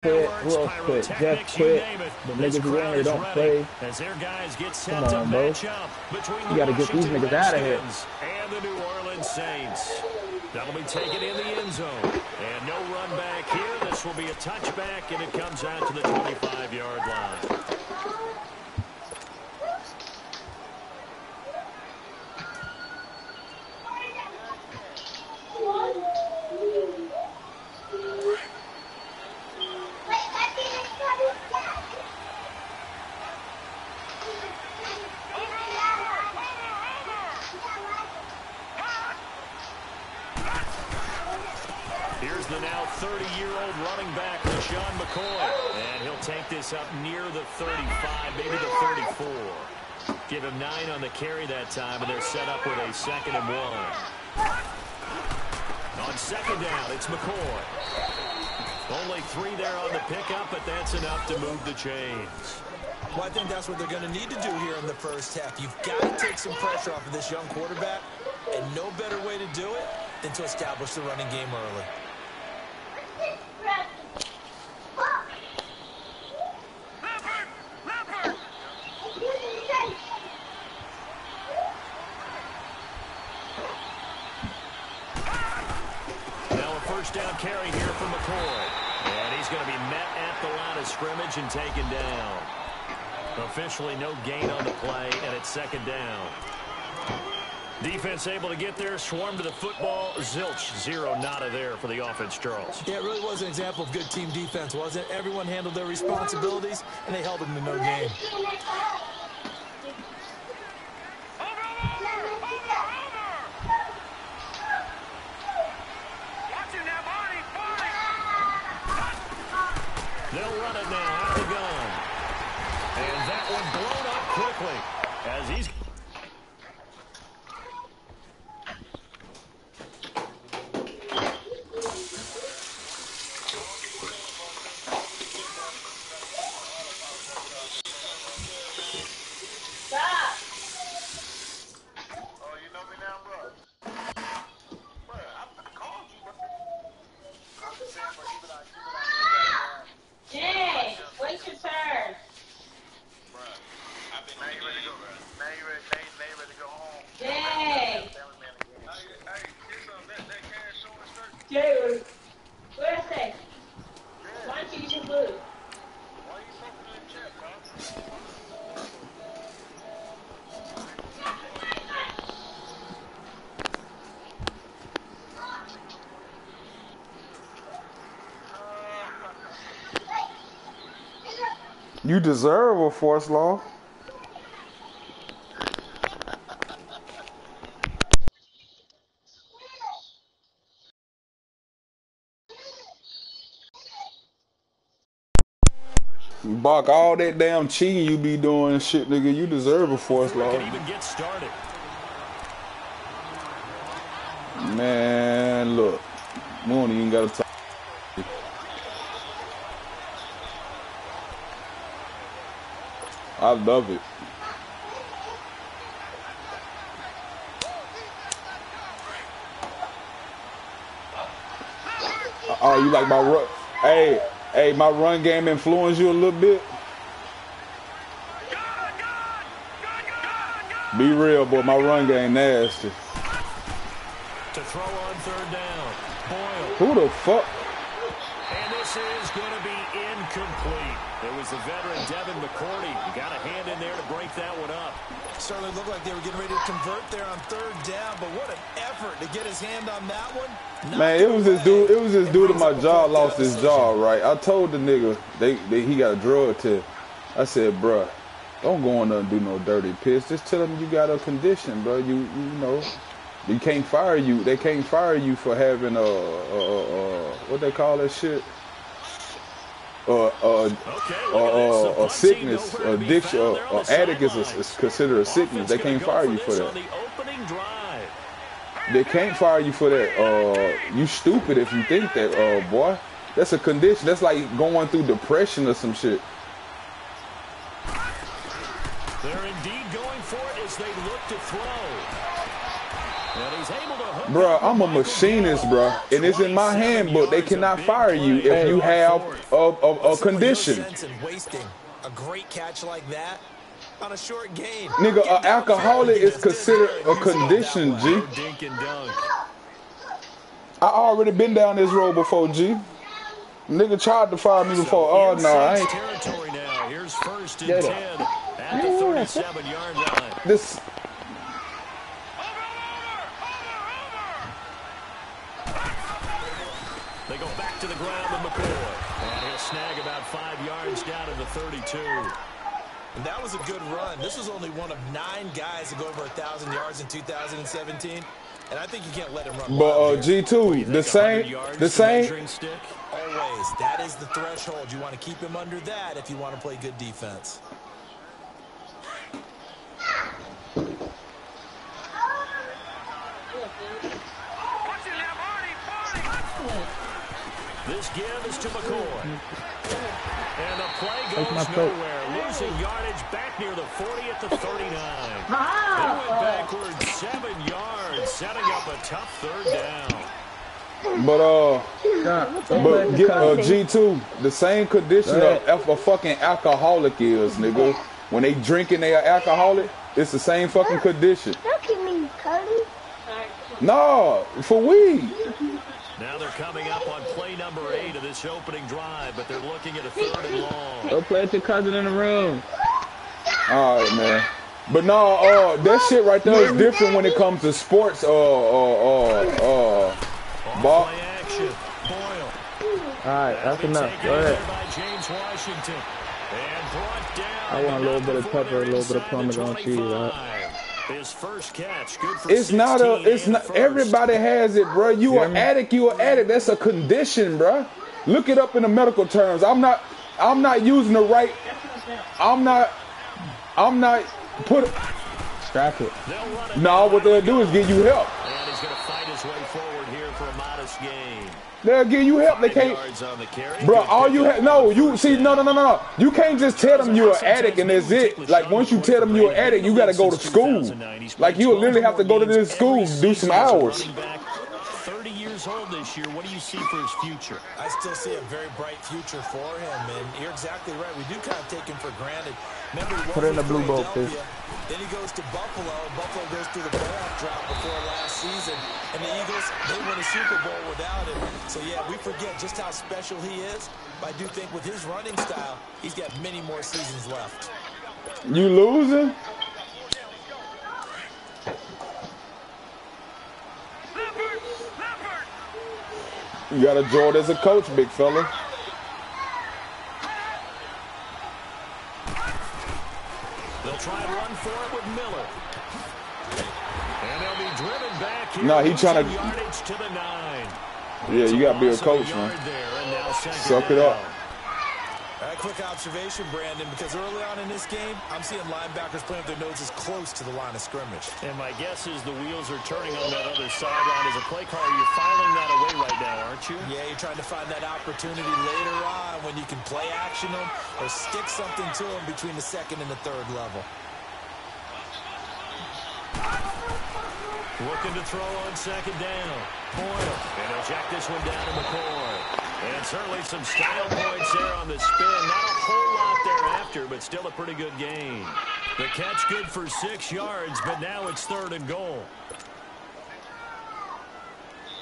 quit. Who else quit? Jeff quit. The niggas who in here don't play. Come on, bro. You gotta get these niggas out of here. And the New Orleans Saints. That'll be taken in the end zone. And no run back here. This will be a touchback, and it comes out to the 25-yard line. Here's the now 30-year-old running back, Sean McCoy. And he'll take this up near the 35, maybe the 34. Give him 9 on the carry that time, and they're set up with a 2nd and 1. On 2nd down, it's McCoy. Only 3 there on the pickup, but that's enough to move the chains. Well, I think that's what they're going to need to do here in the first half. You've got to take some pressure off of this young quarterback, and no better way to do it than to establish the running game early. Down carry here from McCoy. And he's going to be met at the line of scrimmage and taken down. Officially no gain on the play, and it's 2nd down. Defense able to get there, swarm to the football. Zilch, 0 nada there for the offense, Charles. Yeah, it really was an example of good team defense, wasn't it? Everyone handled their responsibilities, and they held them to no gain. They'll run it now out of the gun. And that one blown up quickly as he's... Stop! Oh, you know me now, bro? Bro, I called you, bro. I'm just saying, but keep it on. Jay, wait your turn. Bruh, now you ready to go, bro. Now you ready to go home. Jay. Hey, get some that cash showing straight. Jay, where's that? Why don't you use your blue? Why you fucking in the chat, bro? You deserve a force law. Buck, all that damn cheating you be doing and shit, nigga, you deserve a force law. Can even get started. Man, look. Mooney ain't got to talk. I love it. Oh, you like my run? Hey, my run game influence you a little bit? Be real, boy. My run game nasty. To throw on 3rd down. Boyle. Who the fuck? And this is going to be incomplete. It was the veteran Devin McCourty. You got a hand in there to break that one up. Certainly looked like they were getting ready to convert there on 3rd down, but what an effort to get his hand on that one. Man, it was this dude in my jaw lost his jaw, right? I told the nigga he got a drug test. I said, bruh, don't go in there and do no dirty piss. Just tell them you got a condition, bro. You know, they can't fire you. They can't fire you for having what they call that shit? A sickness, addiction, addict is considered a sickness. They can't fire you for that. They can't fire you for that. You stupid if you think that, boy. That's a condition. That's like going through depression or some shit. They're indeed going for it as they look to throw. And he's able to hook Bro, up I'm a Michael machinist, Gallup. bro, and it's in my 27 handbook. They yards, a cannot big fire you play. if you have a But condition. no sense in wasting a great catch like that on a short gain. Nigga, Get an alcoholic downfield, is just considered did a there and use it that condition, way. G. No dink and dunk. I already been down this road before, G. Nigga tried to fire me before. Oh, no, I Inside ain't. territory now. Here's first and Get 10 it. at the 37-yard line. This. They go back to the ground with McCoy. And he'll snag about 5 yards down to the 32. And that was a good run. This was only one of 9 guys to go over 1,000 yards in 2017. And I think you can't let him run. But G2, the same. Stick? Always. That is the threshold. You want to keep him under that if you want to play good defense. This give is to McCoy. And the play my goes foot. nowhere. Losing yardage back near the 40 at the 39. They Ah! went backwards 7 yards, setting up a tough third down. But get G. G2, the same condition of a fucking alcoholic is, nigga. When they drinking, they are alcoholic. It's the same fucking condition. Look at me, Cody. No, for weed. Now they're coming up on play number 8 of this opening drive, but they're looking at a 3rd and long. Go play with your cousin in the room. All right, man. But no, that shit right there is different when it comes to sports. Ball. Play action. Boyle. All right, that's enough. Go ahead. By James Washington. And brought down. I want a little bit of pepper, a little bit of Parmesan cheese. Right? His first catch, good for It's not a. 16 It's and not. first. Everybody has it, bro. You an addict. You an addict. That's a condition, bro. Look it up in the medical terms. I'm not using the right. I'm not. Put. Strap it. They'll run it No, down. what they'll do is give you help. And he's going to fight his way forward here for a modest gain. They'll give you help. They 5 can't. yards on the carry. Bro, Good all you pickup have, no, on the you first see, down. no. You can't just tell them you're an addict and that's it. Like, once you tell them you're an addict, you got to go to school. Like, you will literally have to go to this school, do some hours. 30 years old this year. What do you see for his future? I still see a very bright future for him, and you're exactly right. We do kind of take him for granted. Remember, he Put it in the was blue with bowl, Philadelphia, please. then he goes to Buffalo. Buffalo goes through the playoff drought before last season, and the Eagles, they win a Super Bowl without him. So, yeah, we forget just how special he is. But I do think with his running style, he's got many more seasons left. You losing? You got to join as a coach, big fella. They'll try and run for it with Miller. And they'll be driven back here. No, he trying to. Yardage to the 9. Yeah, you got to be a Loss of coach, yard man. there, and now second Suck it down. up. Quick observation, Brandon, because early on in this game, I'm seeing linebackers playing with their noses close to the line of scrimmage. And my guess is the wheels are turning on that other sideline. As a play caller, you're filing that away right now, aren't you? Yeah, you're trying to find that opportunity later on when you can play action them or stick something to them between the second and the third level. Looking to throw on second down. Boyle. And he'll jack this one down to McCoy. And certainly some style points there on the spin. Not a whole lot thereafter, but still a pretty good gain. The catch good for 6 yards, but now it's 3rd and goal.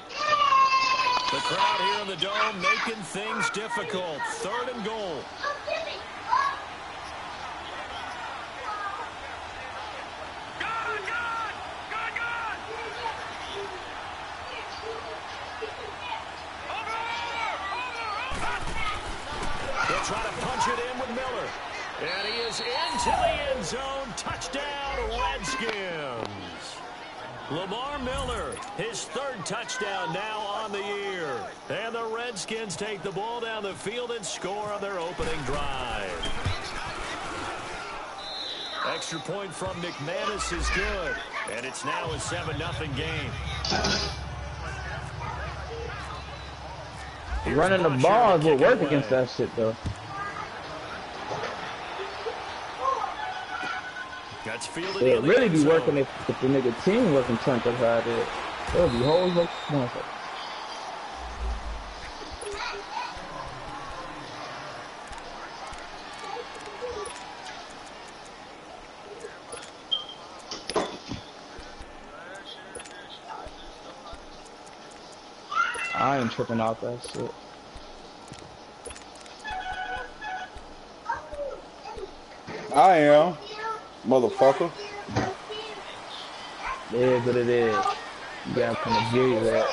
The crowd here in the Dome making things difficult. 3rd and goal. They'll try to punch it in with Miller. And he is into the end zone. Touchdown, Redskins. Lamar Miller, his 3rd touchdown now on the year. And the Redskins take the ball down the field and score on their opening drive. Extra point from McManus is good. And it's now a 7-0 game. Running the ball is what work against that shit, though. Got it's fielded It in the really end be zone. working if the nigga team wasn't turned up how it is. There would be holes like motherfuckers. I ain't tripping off that shit. I am, motherfucker. It is what it is. You gotta come and give you that.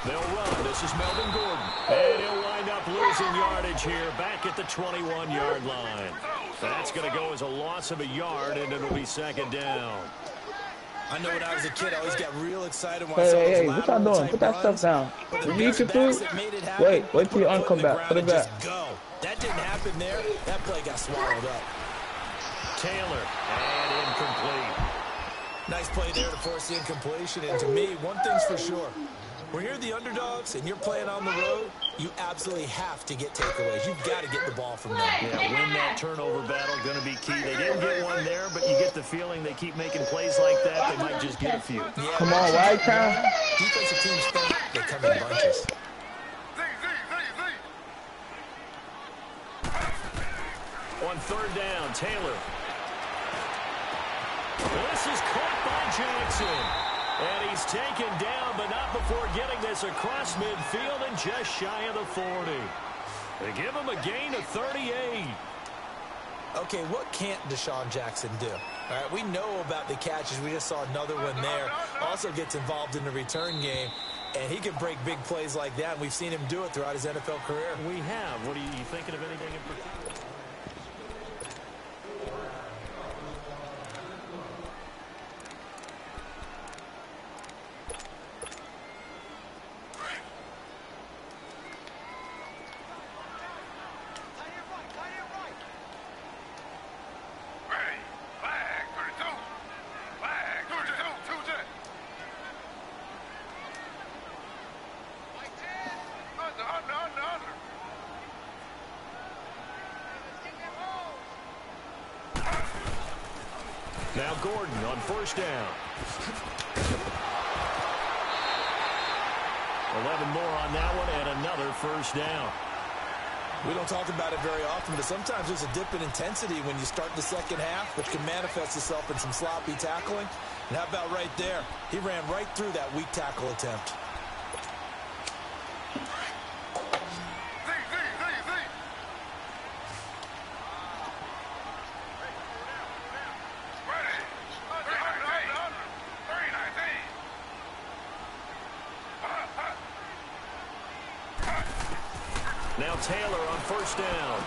They'll run. This is Melvin Gordon. And he'll wind up losing yardage here back at the 21-yard line. That's going to go as a loss of a yard, and it'll be second down. I know when I was a kid, I always got real excited when I Hey, saw hey, those hey, what y'all lateral doing? type Put that runs, stuff down. but the You eat your best backs food? that made it happen, Wait till put your a aunt foot come in the back. ground Put it and back. just go. That didn't happen there. That play got swallowed up. Taylor, and incomplete. Nice play there to force the incompletion. And to me, one thing's for sure. When you're the underdogs and you're playing on the road, you absolutely have to get takeaways. You've got to get the ball from them. Yeah, win that turnover battle, going to be key. They didn't get one there, but you get the feeling they keep making plays like that. They might just get a few. Yeah, Come on, White Town. defensive teams think they come in bunches. On third down, Taylor. This is caught by Jackson. And he's taken down, but not before getting this across midfield and just shy of the 40. They give him a gain of 38. Okay, what can't Deshaun Jackson do? All right, we know about the catches. We just saw another one there. Also gets involved in the return game, and he can break big plays like that. We've seen him do it throughout his NFL career. We have. What are you thinking of anything in particular? Now Gordon on first down. 11 more on that one and another first down. We don't talk about it very often, but sometimes there's a dip in intensity when you start the second half, which can manifest itself in some sloppy tackling. And how about right there? He ran right through that weak tackle attempt. Now Taylor on first down.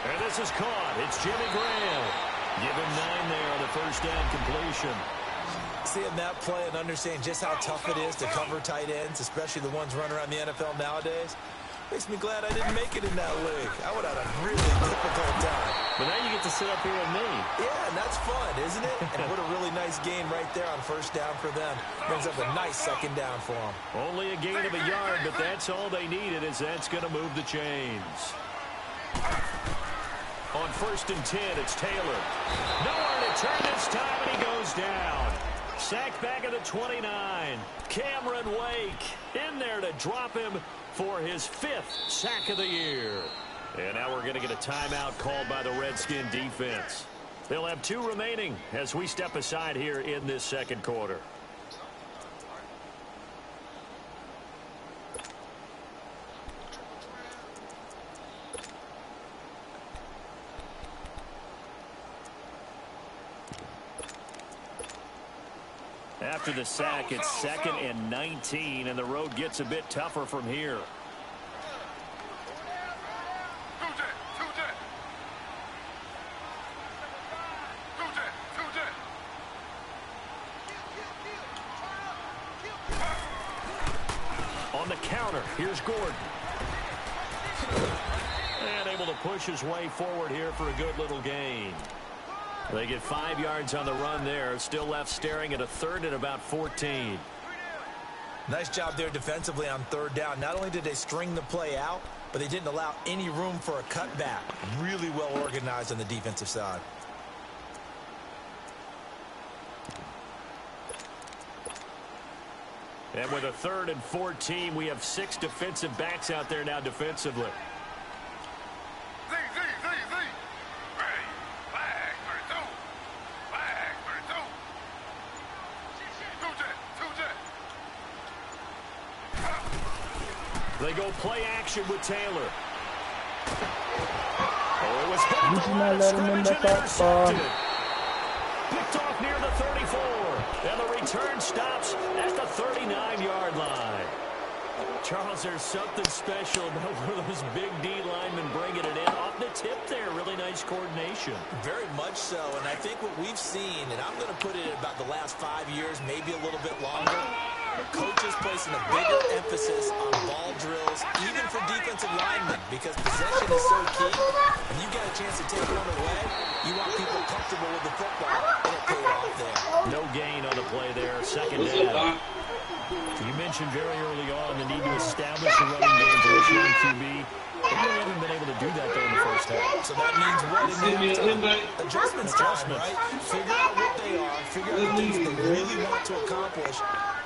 And this is caught. It's Jimmy Graham. Give him 9 there on the first down completion. Seeing that play and understanding just how tough it is to cover tight ends, especially the ones running around the NFL nowadays, makes me glad I didn't make it in that league. I would have had a really difficult time. But now you get to sit up here with me. Yeah, and that's fun, isn't it? And what a really nice gain right there on first down for them. Brings up a nice second down for them. Only a gain of a yard, but that's all they needed, as that's going to move the chains. On first and 10, it's Taylor. Nowhere to turn this time, and he goes down. Sacked back at the 29. Cameron Wake in there to drop him for his 5th sack of the year. And now we're going to get a timeout called by the Redskin defense. They'll have 2 remaining as we step aside here in this second quarter. After the sack, it's 2nd and 19, and the road gets a bit tougher from here. On the counter, here's Gordon. And able to push his way forward here for a good little gain. They get 5 yards on the run there. Still left staring at a 3rd and about 14. Nice job there defensively on 3rd down. Not only did they string the play out, but they didn't allow any room for a cutback. Really well organized on the defensive side. And with a 3rd and 14, we have 6 defensive backs out there now defensively. They go play action with Taylor. Oh, it was hit at the line of scrimmage and intercepted. Picked off near the 34. And the return stops at the 39-yard line. Charles, there's something special about one of those big D linemen bringing it in off the tip there. Really nice coordination. Very much so. And I think what we've seen, and I'm going to put it at about the last 5 years, maybe a little bit longer, coaches placing a bigger emphasis on ball drills, even for defensive linemen, because possession is so key. When you got a chance to take one away, you want people comfortable with the football, and it paid off there. No gain on the play there. 2nd down. You mentioned very early on the need to establish a running game for this young QB. They really haven't been able to do that, though, in the first half. So that means what in the adjustments time, right? Figure out what they are, figure out the things they really want to accomplish,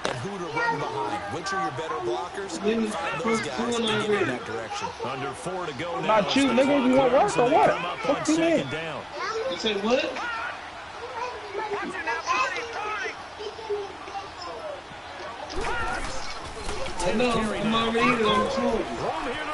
and who to run behind. Which are your better blockers? Find those guys and get in that direction. Under 4 to go now. Not you, nigga. You want work or what? What you mean? Down. You said what? I know, I'm already on the floor. Room here to run.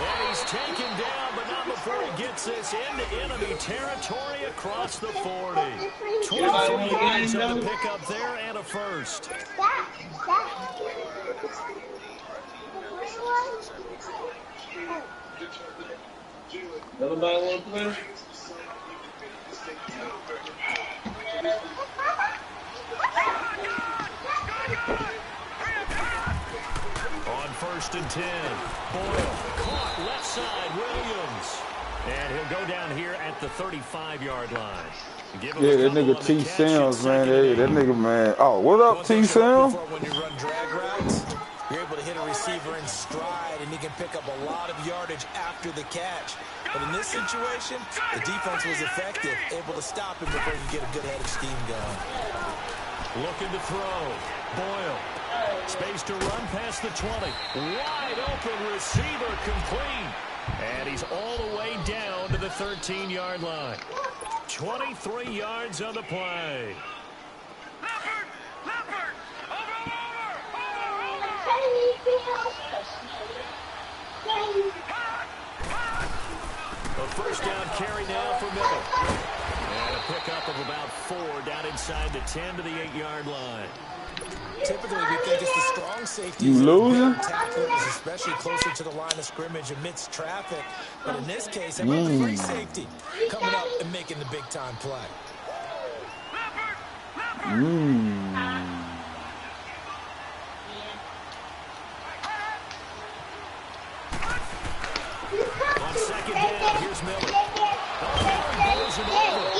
And he's taken down, but not before he gets this into enemy territory across the 40. 23 yards on the pickup there and a 1st. Everybody want to play? On 1st and 10. Boyle caught left side. Williams. And he'll go down here at the 35-yard line. Yeah, that nigga T. Sims, man. Hey, that nigga, man. Oh, what up, T. Sims? When you run drag routes, you're able to hit a receiver in stride, and he can pick up a lot of yardage after the catch. But in this situation, the defense was effective, able to stop him before you get a good head of steam going. Looking to throw. Boyle. Space to run past the 20. Wide open receiver complete. And he's all the way down to the 13-yard line. 23 yards on the play. Leopard! A 1st down carry now for Miller. And a pickup of about 4 down inside the 10 to the 8-yard line. Typically, we think it's the strong safety. You losing? Tacklers, especially closer to the line of scrimmage amidst traffic. But in this case, how about the free safety coming up and making the big-time play? On 2nd down, here's Miller.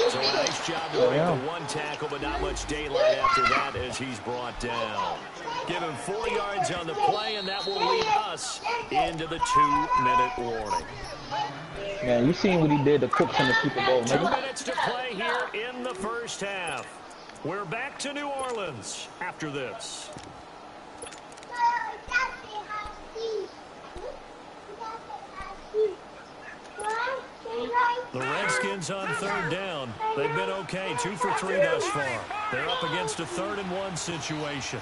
So a nice job to break the 1 tackle, but not much daylight after that as he's brought down. Give him 4 yards on the play, and that will lead us into the 2-minute warning. Man, you seen what he did to Cooks in the Super Bowl, 2 nigga. minutes to play here in the 1st half. We're back to New Orleans after this. The Redskins on 3rd down. They've been okay, 2 for 3 thus far. They're up against a 3rd and 1 situation.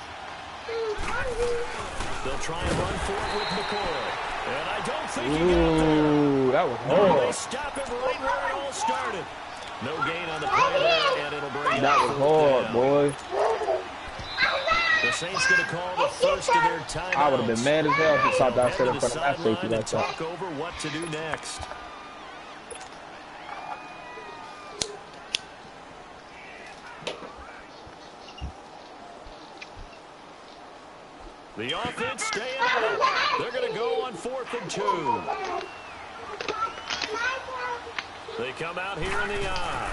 They'll try and run for it with McCoy. And I don't think he got there. That was No, hard. they stop him right where it all started. No gain on the play there, and it'll bring it That up was 4th hard, down. boy. The Saints going to call the first of their timeouts. I would have been mad as hell if he thought that Head shit to in the front of that safety sideline like and that. talk over what to do next. The offense staying out. They're going to go on 4th and 2. They come out here in the I.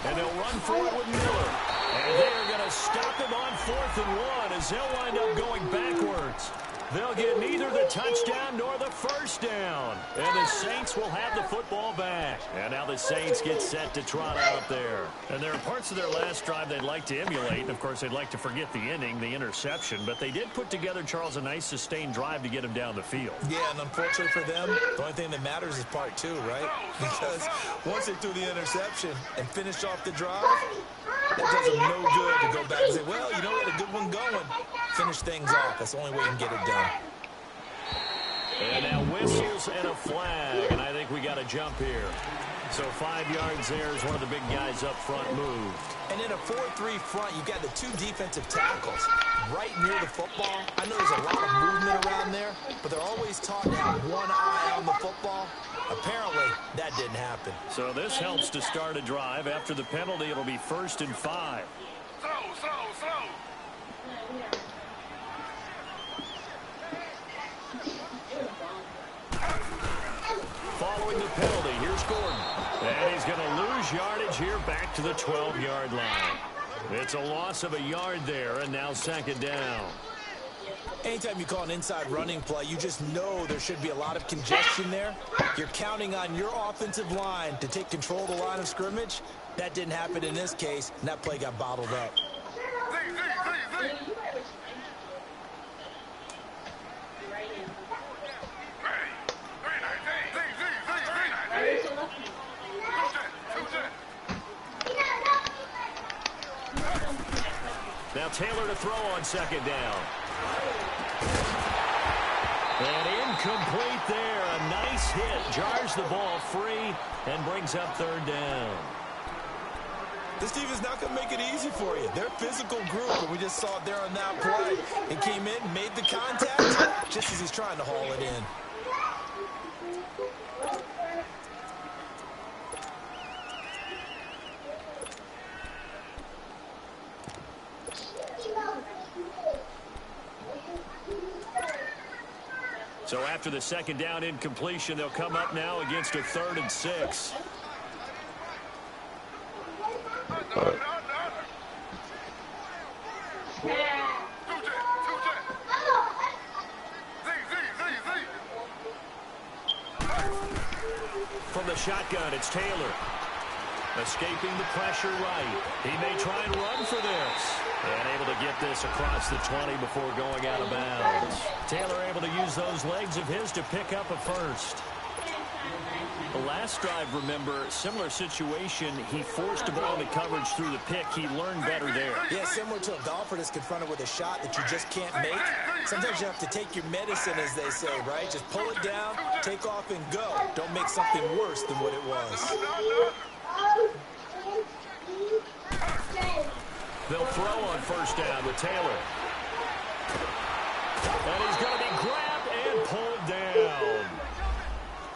And they'll run for it with Miller. And they're going to stop him on 4th and 1 as they'll wind up going backwards. They'll get neither the touchdown nor the first down. And the Saints will have the football back. And now the Saints get set to trot out there. And there are parts of their last drive they'd like to emulate. And, of course, they'd like to forget the inning, the interception. But they did put together, Charles, a nice sustained drive to get him down the field. Yeah, and unfortunately for them, the only thing that matters is part 2, right? Because once they threw the interception and finished off the drive, that does them no good to go back and say, well, you know, we had a good one going. Finish things off. That's the only way you can get it done. And now whistles and a flag, and I think we got a jump here. So 5 yards there as one of the big guys up front moved. And in a 4-3 front, you've got the 2 defensive tackles right near the football. I know there's a lot of movement around there, but they're always taught to have one eye on the football. Apparently, that didn't happen. So this helps to start a drive. After the penalty, it'll be 1st and 5. Slow. Following the penalty, here's Gordon. And he's going to lose yardage here back to the 12-yard line. It's a loss of a yard there, and now 2nd down. Anytime you call an inside running play, you just know there should be a lot of congestion there. You're counting on your offensive line to take control of the line of scrimmage. That didn't happen in this case, and that play got bottled up. Now Taylor to throw on 2nd down. And incomplete there. A nice hit. Jars the ball free and brings up 3rd down. This team is not going to make it easy for you. They're a physical group, and we just saw it there on that play. It came in, made the contact, just as he's trying to haul it in. So after the 2nd down incompletion, they'll come up now against a 3rd and 6. From the shotgun, it's Taylor. Escaping the pressure right. He may try and run for this. And able to get this across the 20 before going out of bounds. Taylor able to use those legs of his to pick up a 1st. The last drive, remember, similar situation. He forced a ball into coverage through the pick. He learned better there. Yeah, similar to a golfer that's confronted with a shot that you just can't make. Sometimes you have to take your medicine, as they say, right? Just pull it down, take off, and go. Don't make something worse than what it was. They'll throw on 1st down with Taylor. And he's going to be grabbed and pulled down.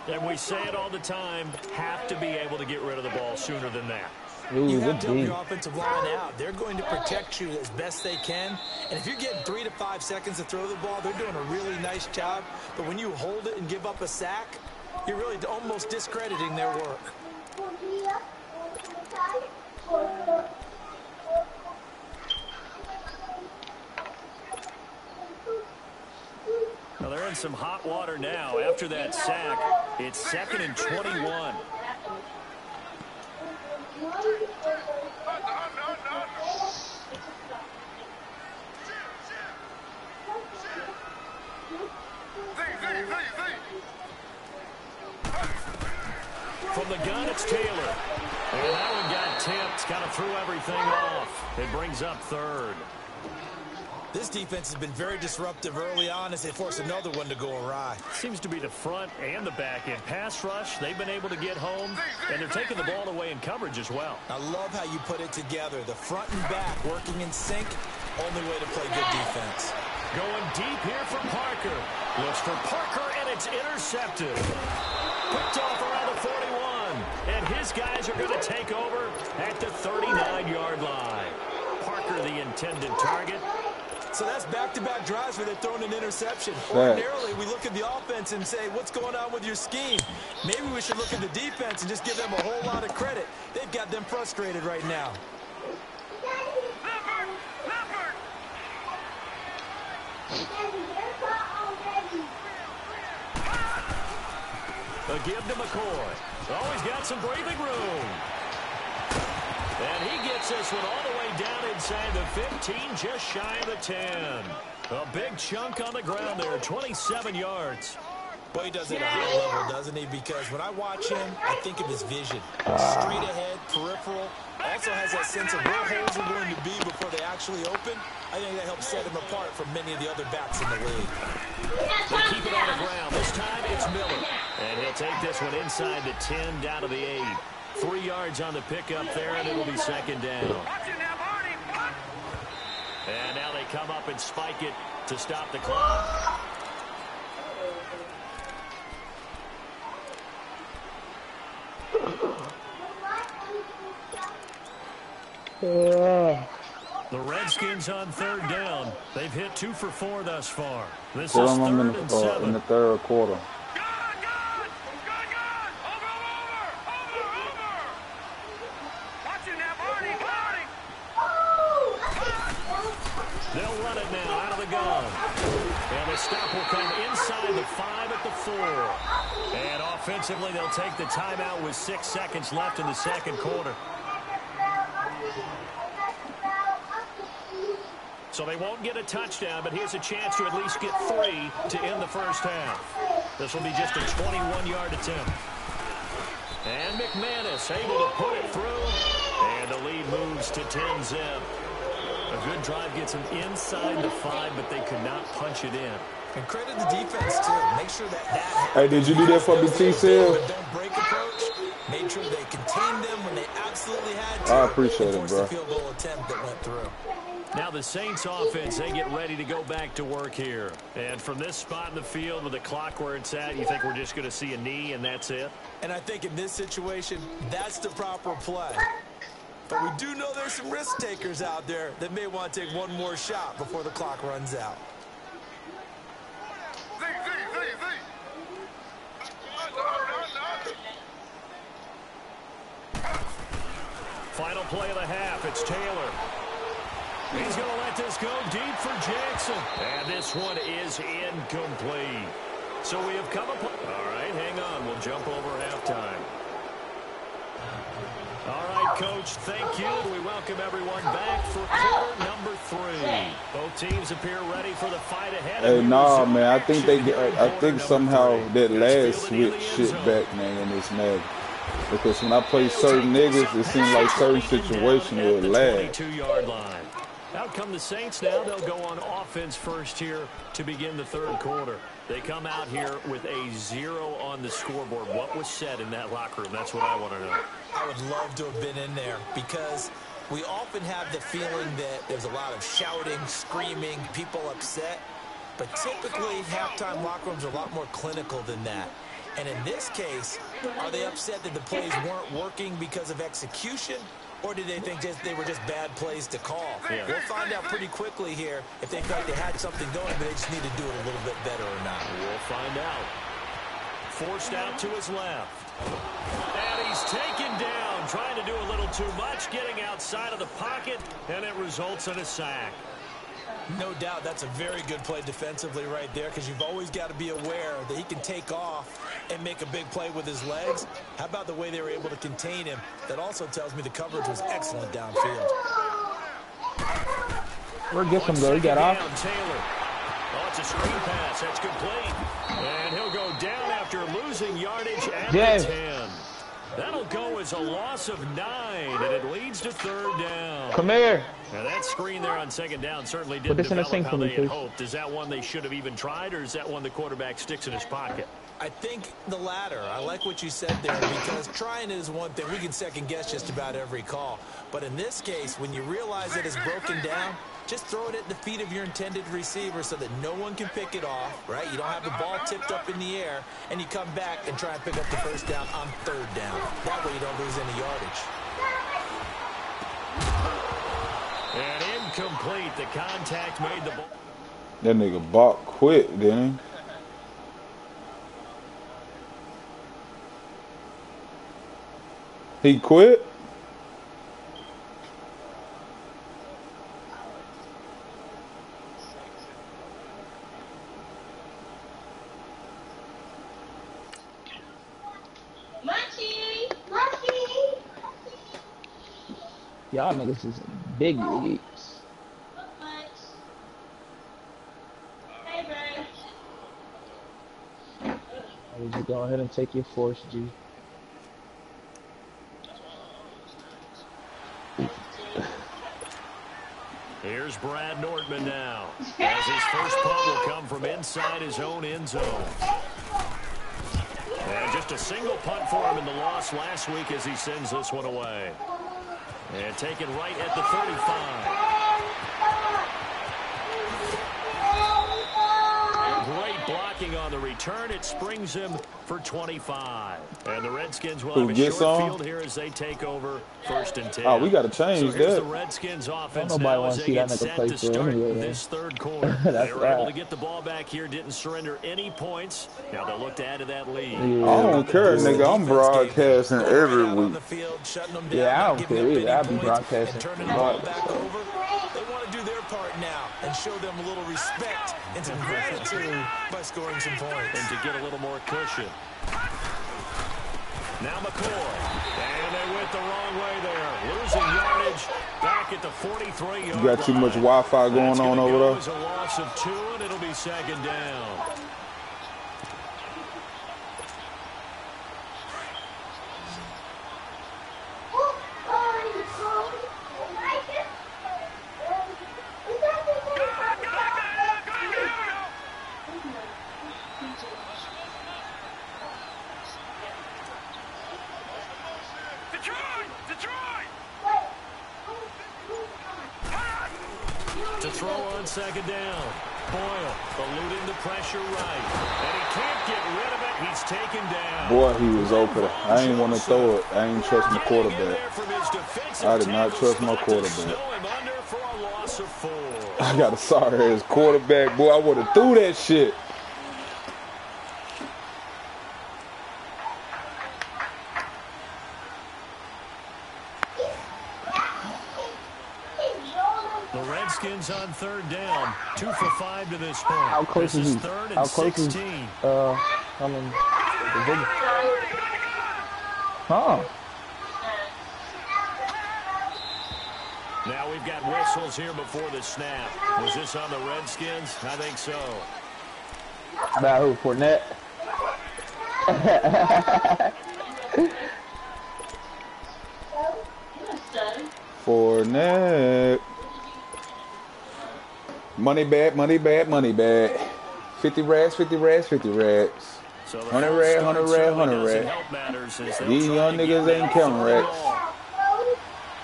And we say it all the time, have to be able to get rid of the ball sooner than that. Ooh, You have to help good your offensive line out. They're going to protect you as best they can. And if you're getting 3 to 5 seconds to throw the ball, they're doing a really nice job. But when you hold it and give up a sack, you're really almost discrediting their work. Well, they're in some hot water now. After that sack, it's 2nd and 21. From the gun, it's Taylor. And that one got tipped. Kind of threw everything off. It brings up 3rd. This defense has been very disruptive early on as they force another one to go awry. Seems to be the front and the back end. Pass rush, they've been able to get home, and they're taking the ball away in coverage as well. I love how you put it together. The front and back working in sync. Only way to play good defense. Going deep here from Parker. Looks for Parker, and it's intercepted. Picked off around the 41. And his guys are going to take over at the 39-yard line. Parker, the intended target. So that's back-to-back drives where they're throwing an interception. Ordinarily, we look at the offense and say, what's going on with your scheme? Maybe we should look at the defense and just give them a whole lot of credit. They've got them frustrated right now. A give to McCoy. Oh, he's got some breathing room. And he gets this one all the way down inside the 15, just shy of the 10. A big chunk on the ground there, 27 yards. Boy, he does it at a high level, doesn't he? Because when I watch him, I think of his vision. Straight ahead, peripheral. Also has that sense of where holes are going to be before they actually open. I think that helps set him apart from many of the other backs in the league. They keep it on the ground. This time it's Miller. And he'll take this one inside the 10, down to the 8. 3 yards on the pickup there, and it'll be second down. And now they come up and spike it to stop the clock. The Redskins on third down. They've hit 2 for 4 thus far. This is 3rd and 7. In the third quarter. They'll run it now out of the gun. And the stop will come inside the 5 at the 4. And offensively, they'll take the timeout with 6 seconds left in the second quarter. So they won't get a touchdown, but here's a chance to at least get 3 to end the first half. This will be just a 21-yard attempt. And McManus able to put it through. And the lead moves to 10-zip. A good drive gets them inside the 5, but they could not punch it in. And credit the defense, too. Make sure that Hey, did you do that for me, T-Cell? don't break approach. Made sure they contained them when they absolutely had to. I appreciate it, bro. The field goal attempt that went through. Now the Saints offense, they get ready to go back to work here. And from this spot in the field with the clock where it's at, you think we're just going to see a knee and that's it? And I think in this situation, that's the proper play. But we do know there's some risk takers out there that may want to take one more shot before the clock runs out. Final play of the half, it's Taylor. He's going to let this go deep for Jackson. And this one is incomplete. So we have come up. All right, hang on. We'll jump over halftime. All right, Coach, thank you. We welcome everyone back for quarter number 3. Both teams appear ready for the fight ahead. Hey, nah, man. I think somehow that last switch shit back, man, in this Madden. Because when I play certain niggas, it seems like certain situations will lag. 22-yard line. Out come the Saints now. They'll go on offense first here to begin the third quarter. They come out here with a 0 on the scoreboard. What was said in that locker room? That's what I want to know. I would love to have been in there because we often have the feeling that there's a lot of shouting, screaming, people upset. But typically, halftime locker rooms are a lot more clinical than that. And in this case, are they upset that the plays weren't working because of execution? Or did they think they were just bad plays to call? Yeah. We'll find out pretty quickly here if they felt they had something going, but they just need to do it a little bit better or not. We'll find out. Forced out to his left. And he's taken down, trying to do a little too much, getting outside of the pocket, and it results in a sack. No doubt that's a very good play defensively right there because you've always got to be aware that he can take off and make a big play with his legs. How about the way they were able to contain him? That also tells me the coverage was excellent downfield. Where get him though? He got off. Taylor. Oh, it's a screen pass. That's complete. And he'll go down after losing yardage at the 10. That'll go as a loss of 9, and it leads to third down. Come here. Now that screen there on second down certainly didn't develop how they had hoped. Is that one they should have even tried, or is that one the quarterback sticks in his pocket? I think the latter. I like what you said there because trying is one thing. We can second guess just about every call. But in this case, when you realize that it's broken down, just throw it at the feet of your intended receiver so that no one can pick it off, right? You don't have the ball tipped up in the air, and you come back and try and pick up the first down on third down. That way you don't lose any yardage. And incomplete. The contact made the ball. That nigga Bach quit, didn't he? He quit? Y'all niggas is big leagues. Would you go ahead and take your force, G? Here's Brad Nordman now, as his first punt will come from inside his own end zone. And just a single punt for him in the loss last week as he sends this one away. And taken right at the 35. Great blocking on the return. It springs him for 25. And the Redskins will have a short field here as they take over 1st and 10. Oh, we got to change Here's that. the Redskins offense Nobody now wants as to see they that get nigga set play to for start anyway, this third quarter. That's They were able right. to get the ball back here, didn't surrender any points. Now they'll look to add to that lead. Yeah. I don't care, nigga. I'm broadcasting every week. Yeah, I don't care either. I'll be broadcasting. Turning the ball back over. They want to do their part now and show them a little respect and some gratitude by scoring some points. And to get a little more cushion. Now McCoy. And they went the wrong way there. Losing yardage back at the 43-yard line. You got too much Wi-Fi going on over there? It's a loss of 2, and it'll be 2nd down. To throw on 2nd down. Boyle eluding the pressure right. And he can't get rid of it. He's taken down. Boy, he was open. I ain't want to throw it. I ain't trust my quarterback. I did not trust my quarterback. I got a sorry ass quarterback. Boy, I would have threw that shit. The Redskins on 3rd down. 2 for 5 to this point. How close this is is he? 3rd and How close 16. Coming. Huh. Now we've got whistles here before the snap. Was this on the Redskins? I think so. About who? Fournette? Fournette. Money back, money back, money back. 50 racks, 50 racks, 50 racks. 100 racks, 100 racks, 100 racks. These young niggas ain't counting racks.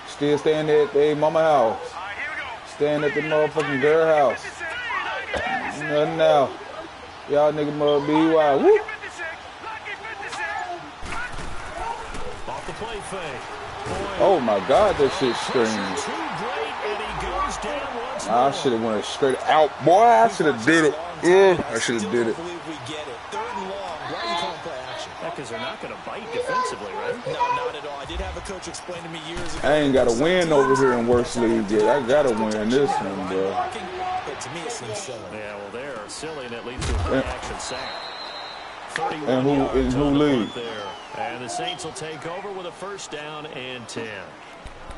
Still staying at their mama house. Staying at the motherfucking girl house. Nothing now. Y'all niggas must be wild. Woo! Off the play fake. Oh my God, that shit screams. I should have went straight out. Boy, I should have did it. Yeah, I should have did it. Because they're not going to bite defensively, right? No, not at all. I did have a coach explain to me years ago. I ain't got to win over here in Worst League yet. I got to win this one, bro. But to me, it seems silly. Yeah, well, they're silly, and it leads to a play-action sack. 31 And who lead? There. And the Saints will take over with a 1st down and 10.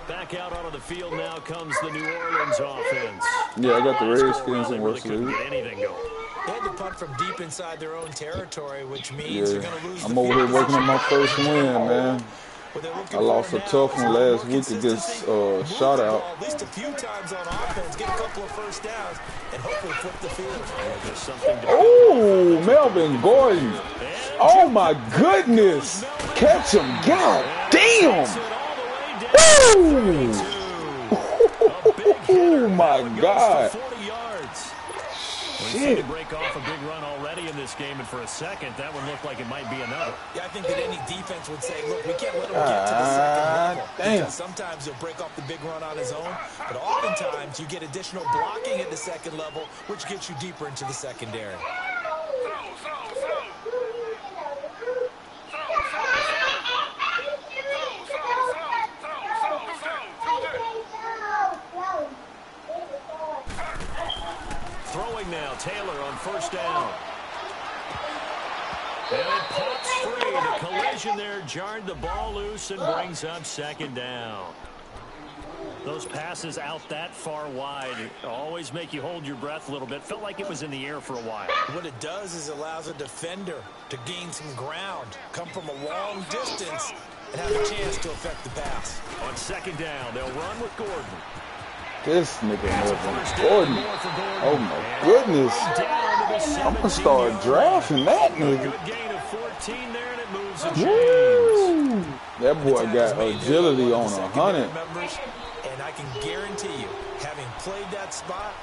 Back out onto the field now comes the New Orleans offense. Yeah, I got the Redskins in Worst League. Get anything going. They had to punt from deep inside their own territory, which means they're going to lose. I'm over here working on my first win, man. I lost a tough one last week against Shout Out. At least a few times on offense, get a couple of 1st downs, and hopefully flip the field. Oh, Melvin Gordon. Oh, my goodness. Catch him. God damn. Woo! Oh, my God. We've seen him break off a big run already in this game, and for a second, that one looked like it might be another. Yeah, I think that any defense would say, look, we can't let him get to the second level. Because sometimes he'll break off the big run on his own, but oftentimes you get additional blocking at the second level, which gets you deeper into the secondary. Throwing now, Taylor on first down. And it pops free. The collision there jarred the ball loose and brings up second down. Those passes out that far wide always make you hold your breath a little bit. Felt like it was in the air for a while. What it does is it allows a defender to gain some ground, come from a long distance, and have a chance to affect the pass. On second down, they'll run with Gordon. This nigga Gordon. Oh my goodness. I'm gonna start drafting that nigga. Good gain of 14 there, and it moves to James. That boy got agility on 100. And I can guarantee you, having played that spot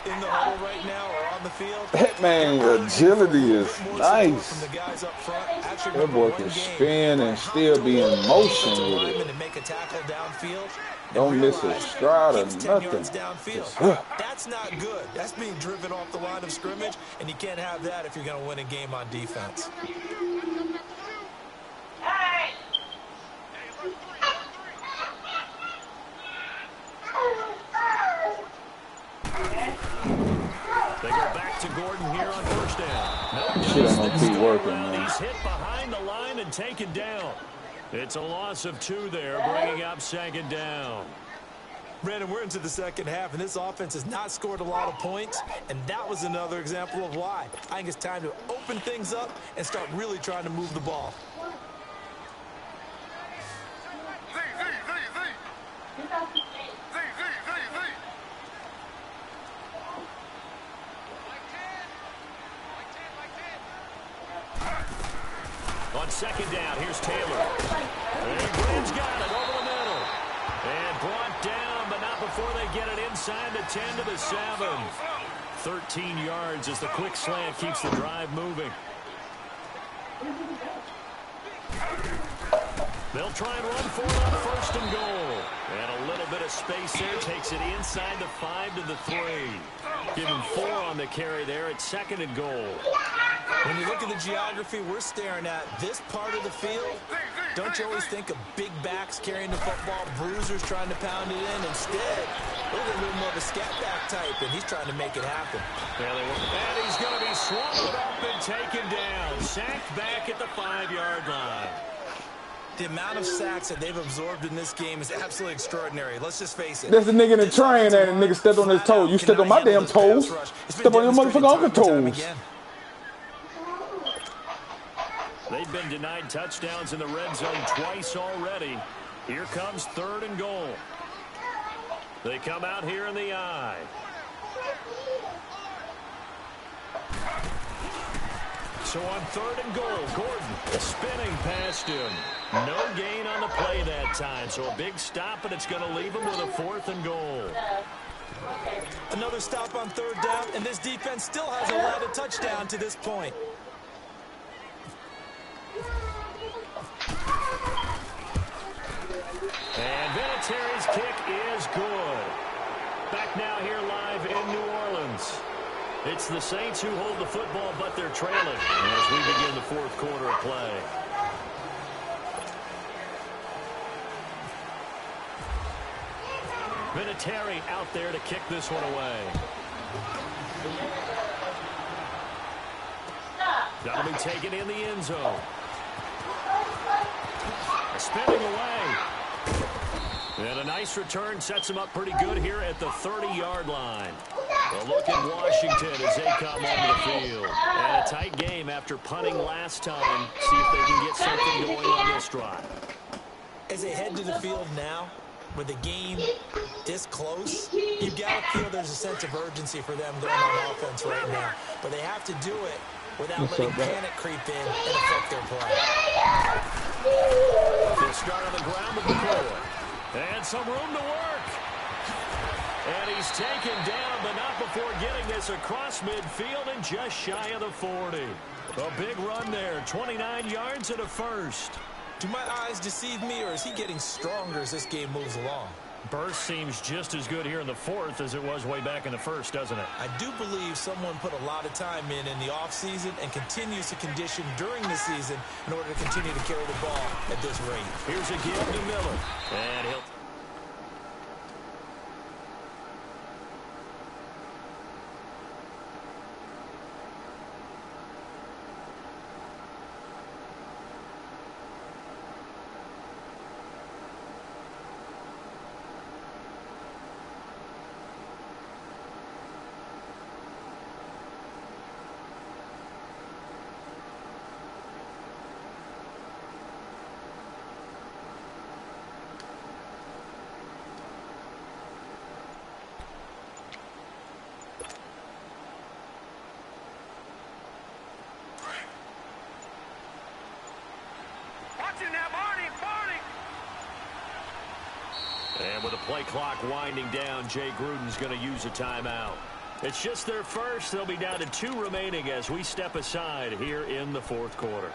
in the hole right now or on the field, that man agility is nice. From the guys up front. That boy can spin and still be in motion with it. To make a tackle downfield. Don't miss a stride or nothing. That's not good. That's being driven off the line of scrimmage, and you can't have that if you're going to win a game on defense. They go back to Gordon here on first down. Shit ain't gonna keep working, man. He's hit behind the line and taken down. It's a loss of 2 there, bringing up second down. Brandon, we're into the second half, and this offense has not scored a lot of points, and that was another example of why. I think it's time to open things up and start really trying to move the ball. On second down, here's Taylor. And Graham's got it over the middle. And brought down, but not before they get it inside the 10 to the 7. 13 yards as the quick slant keeps the drive moving. They'll try and run for it on first and goal. And a little bit of space there takes it inside the 5 to the 3. Give him 4 on the carry there at second and goal. When you look at the geography we're staring at, this part of the field, don't you always think of big backs carrying the football, bruisers trying to pound it in? Instead, look at a little more of a scat back type, and he's trying to make it happen. And he's going to be swallowed up and taken down. Sacked back at the 5-yard line. The amount of sacks that they've absorbed in this game is absolutely extraordinary. Let's just face it. There's a nigga in the train and the nigga stepped on his toes. You stepped on my damn toes. Step on your motherfucking uncle toes. They've been denied touchdowns in the red zone twice already. Here comes third and goal. They come out here in the I. So on third and goal, Gordon spinning past him. No gain on the play that time. So a big stop, and it's going to leave him with a 4th and goal. Another stop on third down, and this defense still hasn't allowed a touchdown to this point. And Vinatieri's kick is good. Back now here live in New Orleans. It's the Saints who hold the football, but they're trailing as we begin the 4th quarter of play. Vinatieri out there to kick this one away. That'll be taken in the end zone. Spinning away. And a nice return sets him up pretty good here at the 30-yard line. A look at Washington as they come onto the field. And a tight game after punting last time. See if they can get something going on this drive. As they head to the field now, with the game this close, you've got to feel there's a sense of urgency for them going on offense right now. But they have to do it without letting panic creep in and affect their play. They'll start on the ground with McCoy. And some room to work. And he's taken down, but not before getting this across midfield and just shy of the 40. A big run there, 29 yards and a first. Do my eyes deceive me, or is he getting stronger as this game moves along? Burst seems just as good here in the fourth as it was way back in the first, doesn't it? I do believe someone put a lot of time in the offseason and continues to condition during the season in order to continue to carry the ball at this rate. Here's a give to Miller. And he'll... And with the play clock winding down, Jay Gruden's going to use a timeout. It's just their first. They'll be down to 2 remaining as we step aside here in the fourth quarter.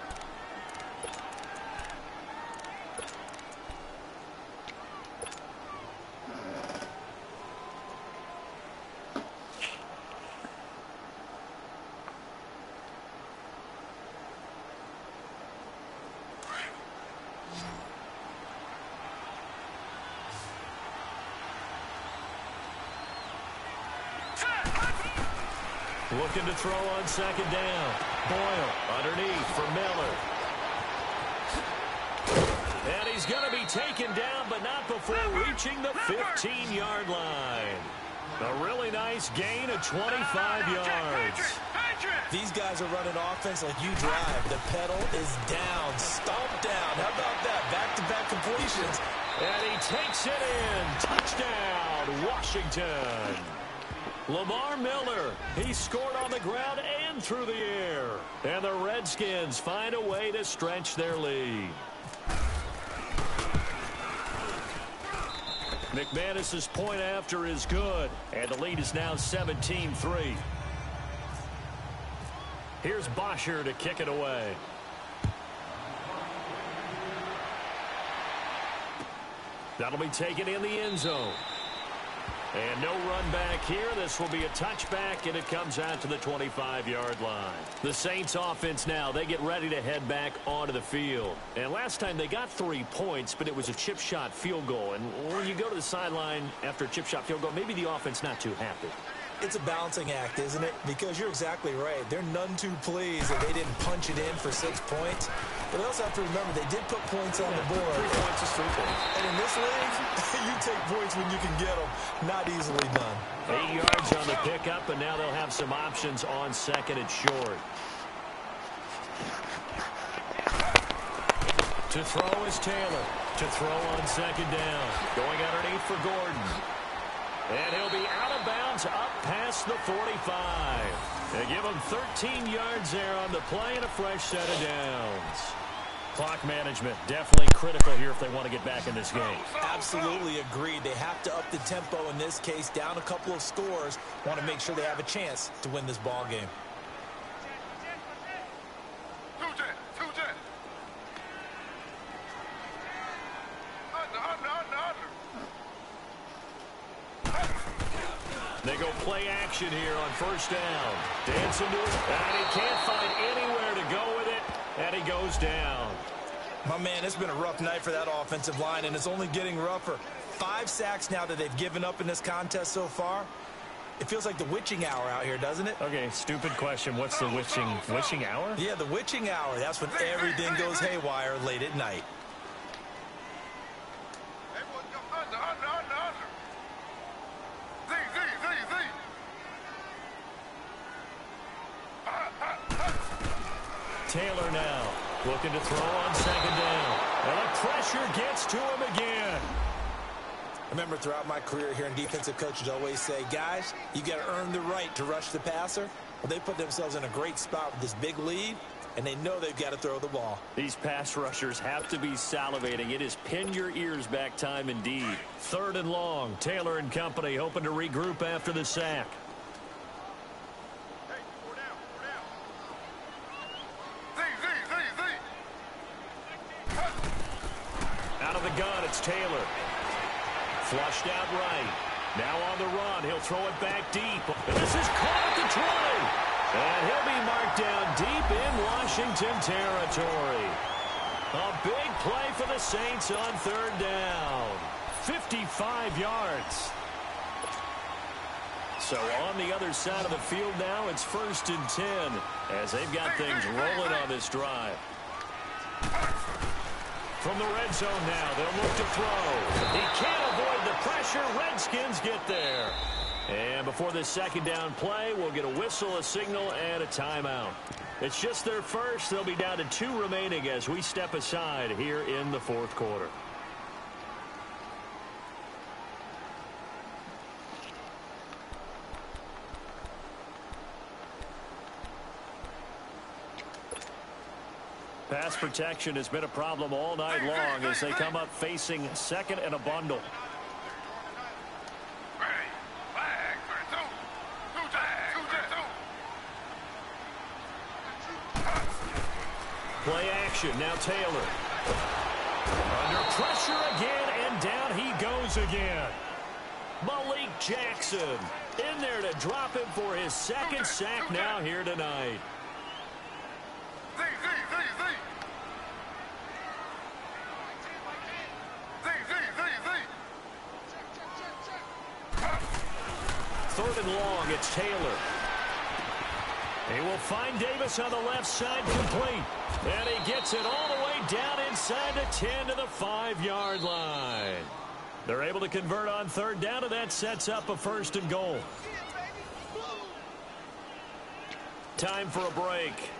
Looking to throw on second down. Boyle underneath for Miller. And he's going to be taken down, but not before reaching the 15-yard line. A really nice gain of 25 yards. These guys are running offense like you drive. The pedal is down, stomped down. How about that? Back-to-back completions. And he takes it in. Touchdown, Washington. Lamar Miller, he scored on the ground and through the air. And the Redskins find a way to stretch their lead. McManus's point after is good, and the lead is now 17-3. Here's Bosher to kick it away. That'll be taken in the end zone. And no run back here. This will be a touchback, and it comes out to the 25-yard line. The Saints offense now, they get ready to head back onto the field. And last time they got 3 points, but it was a chip shot field goal. And when you go to the sideline after a chip shot field goal, maybe the offense not too happy. It's a balancing act, isn't it? Because you're exactly right. They're none too pleased that they didn't punch it in for 6 points. But they also have to remember they did put points on the board. 3 points is 3 points. And in this league, you take points when you can get them. Not easily done. 8 yards on the pickup, and now they'll have some options on second and short. To throw is Taylor. To throw on second down. Going underneath for Gordon. And he'll be out of bounds up past the 45. They give him 13 yards there on the play and a fresh set of downs. Clock management definitely critical here if they want to get back in this game. Absolutely agreed. They have to up the tempo in this case, down a couple of scores. Want to make sure they have a chance to win this ball game. They go play action here on first down. Dancing to it, and he can't find anywhere to go with it, and he goes down. My man, it's been a rough night for that offensive line, and it's only getting rougher. 5 sacks now that they've given up in this contest so far. It feels like the witching hour out here, doesn't it? Okay, stupid question. What's the witching hour? Yeah, the witching hour. That's when everything goes haywire late at night. Taylor now looking to throw on second down. And the pressure gets to him again. I remember throughout my career hearing defensive coaches always say, guys, you got to earn the right to rush the passer. Well, they put themselves in a great spot with this big lead, and they know they've got to throw the ball. These pass rushers have to be salivating. It is pin your ears back time indeed. 3rd and long. Taylor and company hoping to regroup after the sack. Out of the gun, it's Taylor. Flushed out right. Now on the run. He'll throw it back deep. And this is caught at the 20. And he'll be marked down deep in Washington territory. A big play for the Saints on 3rd down. 55 yards. So on the other side of the field now, it's 1st and 10 as they've got things rolling on this drive. From the red zone now, they'll look to throw. He can't avoid the pressure. Redskins get there. And before this 2nd down play, we'll get a whistle, a signal, and a timeout. It's just their first. They'll be down to 2 remaining as we step aside here in the 4th quarter. Pass protection has been a problem all night long as they come up facing 2nd and a bundle. Play action. Now Taylor. Under pressure again, and down he goes again. Malik Jackson in there to drop him for his 2nd sack now here tonight. Third and long, it's Taylor. He will find Davis on the left side, complete. And he gets it all the way down inside the 10 to the 5-yard line. They're able to convert on 3rd down, and that sets up a 1st and goal. Time for a break.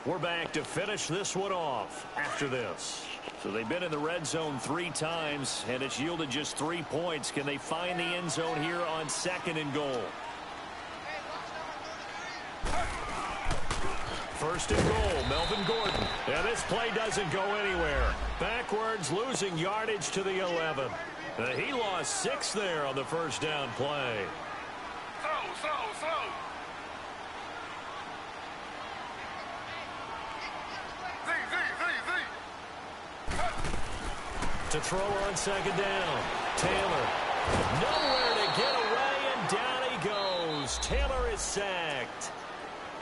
We're back to finish this one off after this. So they've been in the red zone 3 times, and it's yielded just 3 points. Can they find the end zone here on 2nd and goal? 1st and goal, Melvin Gordon. And this play doesn't go anywhere. Backwards, losing yardage to the 11. He lost 6 there on the 1st down play. Slow. To throw on 2nd down. Taylor. Nowhere to get away, and down he goes. Taylor is sacked.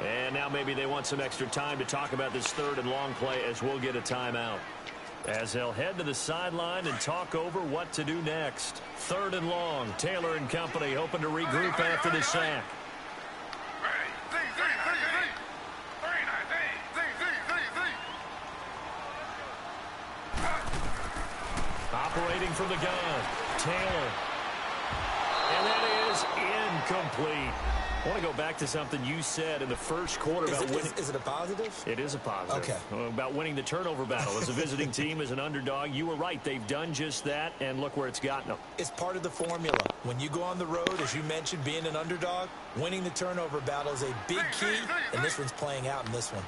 And now maybe they want some extra time to talk about this 3rd and long play as we'll get a timeout. As they'll head to the sideline and talk over what to do next. 3rd and long. Taylor and company hoping to regroup after the sack. Operating from the gun, Taylor. And that is incomplete. I want to go back to something you said in the 1st quarter about winning. Is it a positive? It is a positive. Okay. About winning the turnover battle. As a visiting team, as an underdog, you were right. They've done just that, and look where it's gotten them. It's part of the formula. When you go on the road, as you mentioned, being an underdog, winning the turnover battle is a big key, and this one's playing out in this one.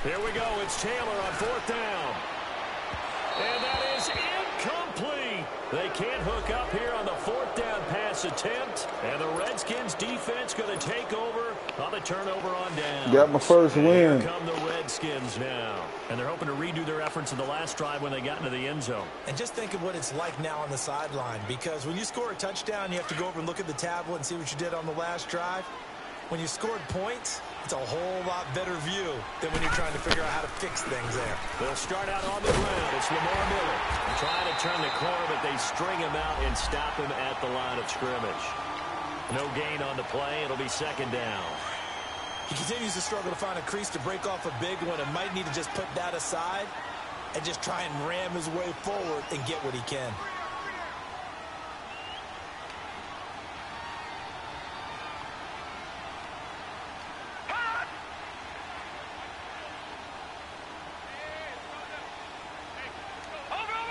Here we go. It's Taylor on 4th down. And that is incomplete. They can't hook up here on the 4th down pass attempt. And the Redskins defense going to take over on the turnover on down. Got my first win. Here come the Redskins now. And they're hoping to redo their efforts in the last drive when they got into the end zone. And just think of what it's like now on the sideline. Because when you score a touchdown, you have to go over and look at the tablet and see what you did on the last drive. When you scored points, it's a whole lot better view than when you're trying to figure out how to fix things there. They'll start out on the ground. It's Lamar Miller trying to turn the corner, but they string him out and stop him at the line of scrimmage. No gain on the play. It'll be 2nd down. He continues to struggle to find a crease to break off a big one and might need to just put that aside and just try and ram his way forward and get what he can. Over.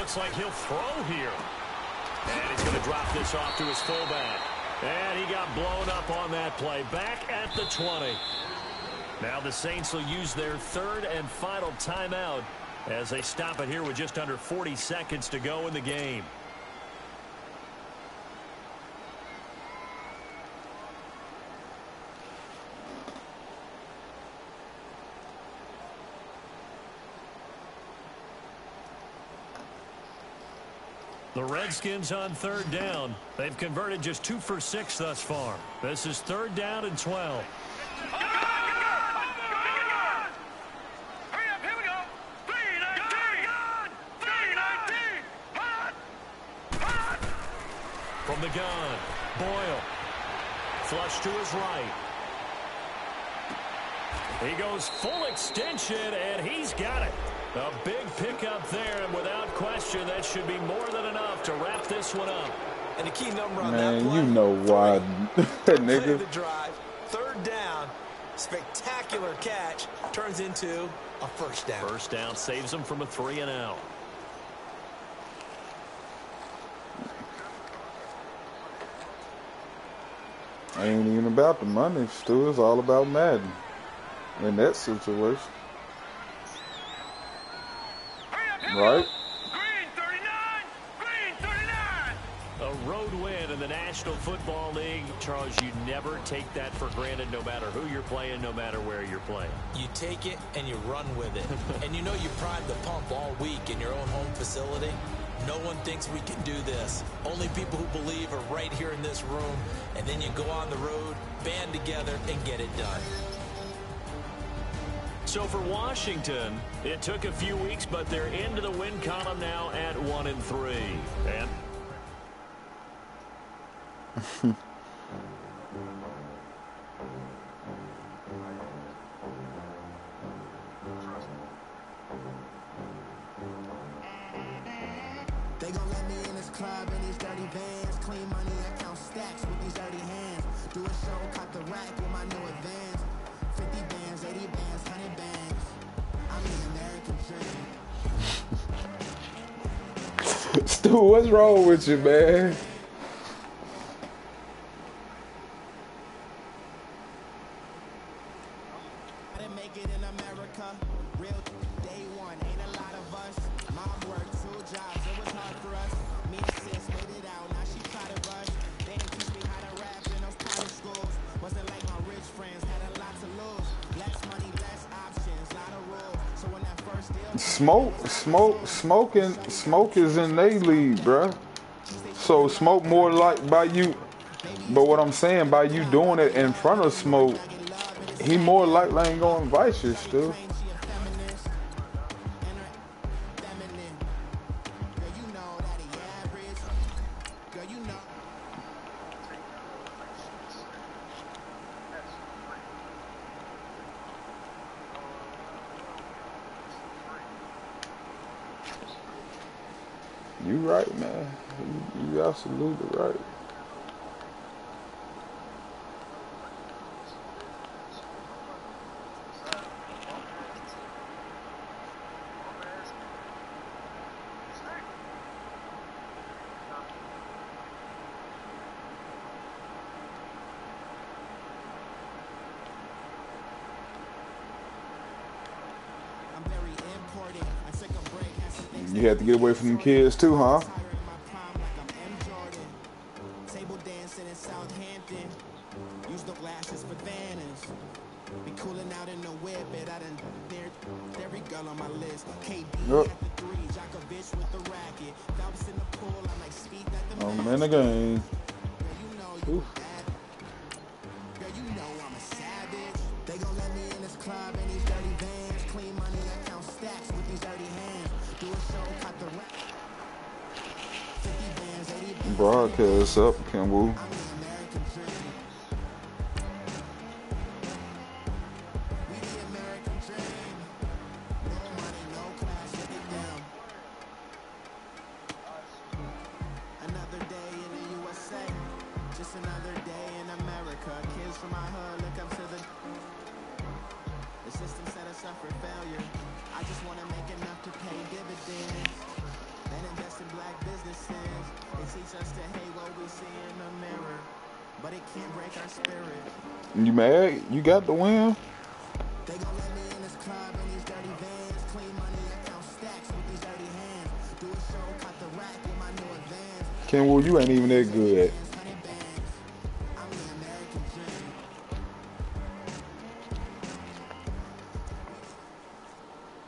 looks like he'll throw here. And he's going to drop this off to his fullback. And he got blown up on that play. Back at the 20. Now the Saints will use their third and final timeout as they stop it here with just under 40 seconds to go in the game. The Redskins on third down. They've converted just 2 for 6 thus far. This is 3rd down and 12. From the gun, Boyle. Flush to his right. He goes full extension, and he's got it. A big pickup there, and without question, that should be more than enough to wrap this one up. And the key number on Man, that play, you know why, nigga. the drive, 3rd down, spectacular catch, turns into a 1st down. 1st down saves him from a 3-and-out. Ain't even about the money, Stu. It's all about Madden in that situation. Right? Green 39! Green 39! A road win in the National Football League. Charles, you never take that for granted no matter who you're playing, no matter where you're playing. You take it and you run with it. And you know you primed the pump all week in your own home facility. No one thinks we can do this. Only people who believe are right here in this room. And then you go on the road, band together, and get it done. So for Washington, it took a few weeks, but they're into the win column now at 1-3. And they gon' let me in this club in these dirty vans. Clean money, I count stacks with these dirty hands. Do a show, cut the rack with my new advance. 50 bands, 80 bands, 100 bands. I'm the American dream. Stu, what's wrong with you, man? I didn't make it in America. Real day one, ain't a lot of us. Mom worked 2 jobs, it was hard for us. Me and sis made it out, now she proud of us. They didn't teach me how to rap in those private schools. Wasn't like my rich friends, had a lot to lose. Less money, less options, lot of rules. So when that first deal Smoke is in they league, bruh. So Smoke more like by you, but what I'm saying, by you doing it in front of Smoke, he more likely ain't gonna invite you, Stu. You right, man. You absolutely right. You had to get away from them kids too, huh? Table dancing in Southampton. Use the glasses for Vanners. Be cooling out in the whip, but I done every girl on my list. KD at the 3, Djokovic with the racket. Phelps in the pool, I'm like speed at the I'm in the game. Girl, you know you bad. Girl, you know I'm a savage. They gon' let me in this club in these dirty vans. Clean money, I count stacks with these dirty hands. Do a show, cut the rack. 50 bands, 80 bands. Broadcast up, Kimball. I'm the American dream. We the American dream. No money, no class, look it down. Another day in the USA. Just another day in America. Kids from my hood look up to the system set us up for failure. I just want to make enough to pay dividends. And invest in black businesses. They teach us to hate what we see in the mirror, but it can't break our spirit. You mad? You got the win? They gon' let me in this club in these dirty vans. Clean money, I count stacks with these dirty hands. Do a show, cut the rack with my new advance. Kenwood, you ain't even that good. 100 bands. I'm the American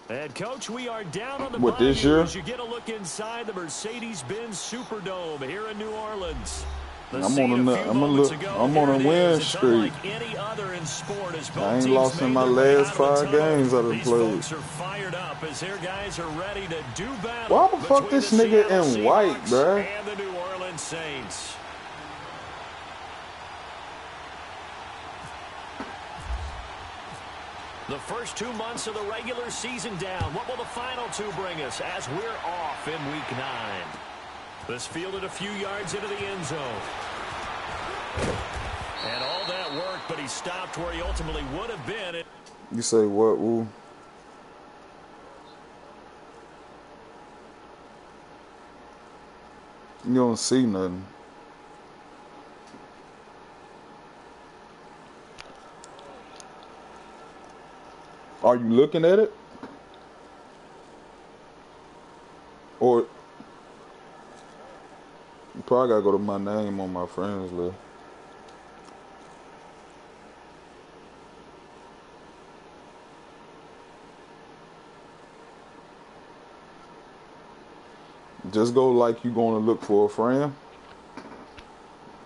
dream. And Coach, we are down on the What, this year? as you get a look inside the Mercedes-Benz Superdome here in New Orleans. I'm on a win streak. Any other in sport as both I ain't teams lost in made my their way last out of the 5 tunnel. games I done These played. folks are fired up as their guys are ready to do battle. Why the fuck between this the nigga Seattle in white, Seahawks bruh? and the New Orleans Saints. The first 2 months of the regular season down. What will the final 2 bring us as we're off in week 9? This fielded a few yards into the end zone. And all that work, but he stopped where he ultimately would have been. You say what, Woo? You don't see nothing. Are you looking at it? Or you probably gotta go to my name on my friends list. Just go like you gonna look for a friend.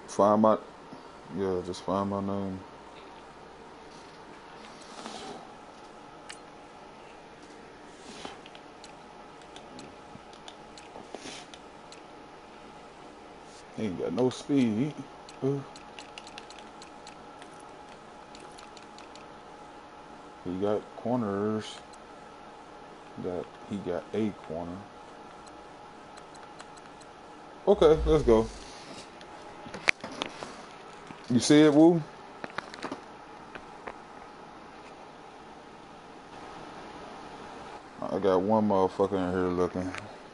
Find my, yeah, just find my name. Ain't got no speed. He got corners. He got a corner. Okay, let's go. You see it, Woo? I got one motherfucker in here looking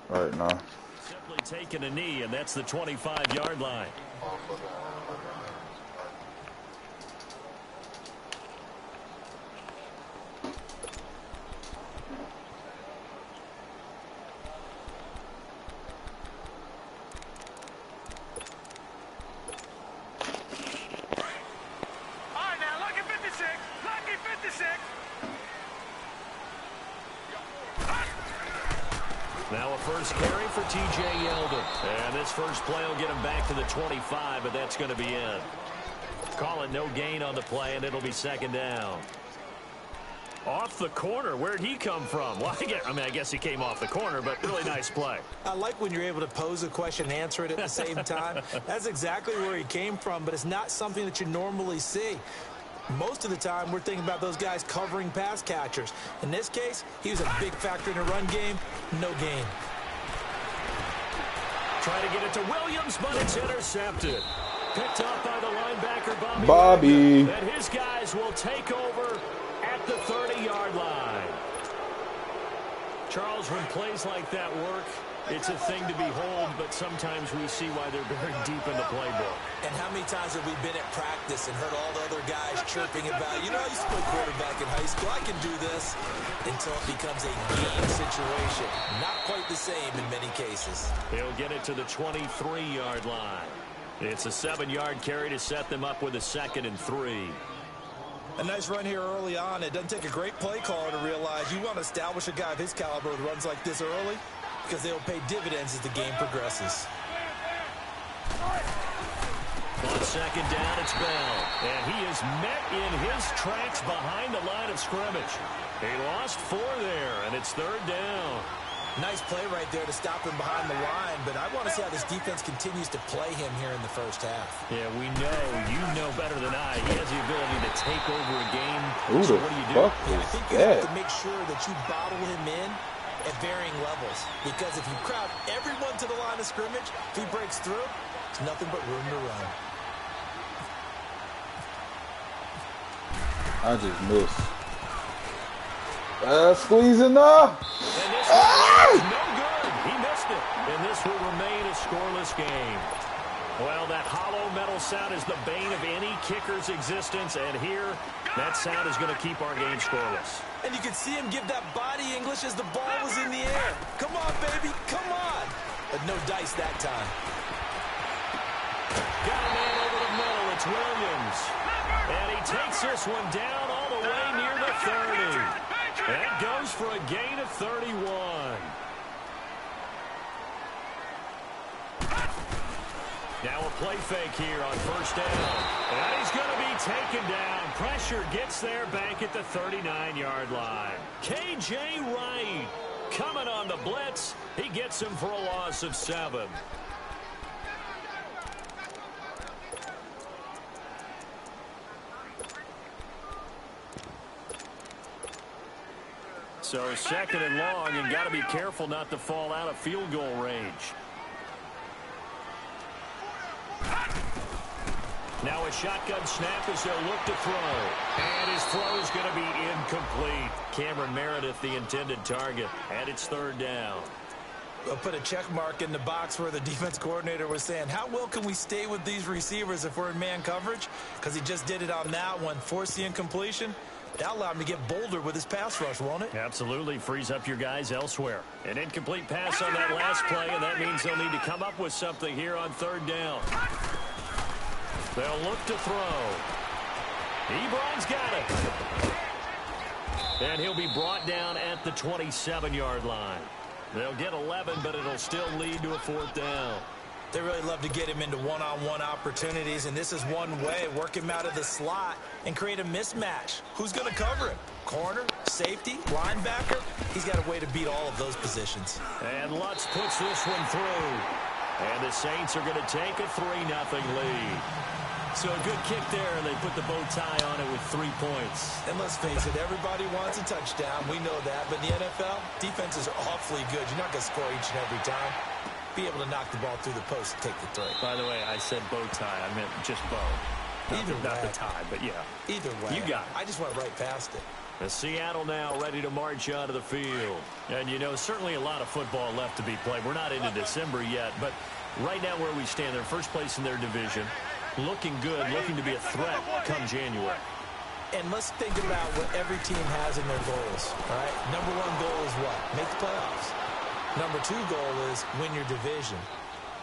right now. Simply taking a knee, and that's the 25-yard line. Now a first carry for T.J. Yeldon. And this first play will get him back to the 25, but that's going to be it. Call it no gain on the play, and it'll be second down. Off the corner. Where'd he come from? Well, I guess he came off the corner, but really nice play. I like when you're able to pose a question and answer it at the same time. That's exactly where he came from, but it's not something that you normally see. Most of the time, we're thinking about those guys covering pass catchers. In this case, he was a big factor in the run game. No gain. Try to get it to Williams, but it's intercepted. Picked up by the linebacker, Bobby. And his guys will take over at the 30-yard line. Charles, when plays like that work, it's a thing to behold, but sometimes we see why they're very deep in the playbook. And how many times have we been at practice and heard all the other guys chirping about, you know, I used to play quarterback in high school, I can do this, until it becomes a game situation. Not quite the same in many cases. He'll get it to the 23-yard line. It's a 7-yard carry to set them up with a 2nd and 3. A nice run here early on. It doesn't take a great play caller to realize you want to establish a guy of his caliber with runs like this early, because they'll pay dividends as the game progresses. On second down, it's Bell. And he is met in his tracks behind the line of scrimmage. He lost 4 there, and it's 3rd down. Nice play right there to stop him behind the line, but I want to see how this defense continues to play him here in the first half. Yeah, we know. You know better than I. He has the ability to take over a game. Who So the what do you do? fuck Yeah, I is think you have that? to make sure that you bottle him in at varying levels, because if you crowd everyone to the line of scrimmage, if he breaks through, it's nothing but room to run. I just missed. Squeezing up. And this one is no good. He missed missed it, and this will remain a scoreless game. Well, that hollow metal sound is the bane of any kicker's existence, and here, that sound is going to keep our game scoreless. And you can see him give that body English as the ball was in the air. Come on, baby, come on. But no dice that time. Got a man over the middle. It's Williams. And he takes this one down all the way near the 30. That goes for a gain of 31. Now a play fake here on first down. And he's going to be taken down. Pressure gets there back at the 39-yard line. K.J. Wright coming on the blitz. He gets him for a loss of 7. So second and long, and got to be careful not to fall out of field goal range. Now a shotgun snap as they'll look to throw. And his throw is going to be incomplete. Cameron Meredith, the intended target, and it's third down. We'll put a check mark in the box where the defense coordinator was saying, how well can we stay with these receivers if we're in man coverage? Because he just did it on that one, force the incompletion. That'll allow him to get bolder with his pass rush, won't it? Absolutely. Frees up your guys elsewhere. An incomplete pass on that last play, and that means they'll need to come up with something here on third down. They'll look to throw. Ebron's got it. And he'll be brought down at the 27-yard line. They'll get 11, but it'll still lead to a fourth down. They really love to get him into one-on-one opportunities, and this is one way. Work him out of the slot and create a mismatch. Who's going to cover him? Corner, safety, linebacker? He's got a way to beat all of those positions. And Lutz puts this one through. And the Saints are going to take a 3-0 lead. So a good kick there, and they put the bow tie on it with 3 points. And let's face it, everybody wants a touchdown. We know that. But in the NFL, defenses are awfully good. You're not going to score each and every time. Be able to knock the ball through the post and take the throw. By the way, I said bow tie. I meant just bow. Not the tie, but yeah. Either way. You got it. I just went right past it. The Seattle now ready to march onto the field. And, you know, certainly a lot of football left to be played. We're not into December yet, but right now where we stand, they're first place in their division. Looking good, looking to be a threat come January. And let's think about what every team has in their goals, all right? Number one goal is what? Make the playoffs. Number 2 goal is win your division.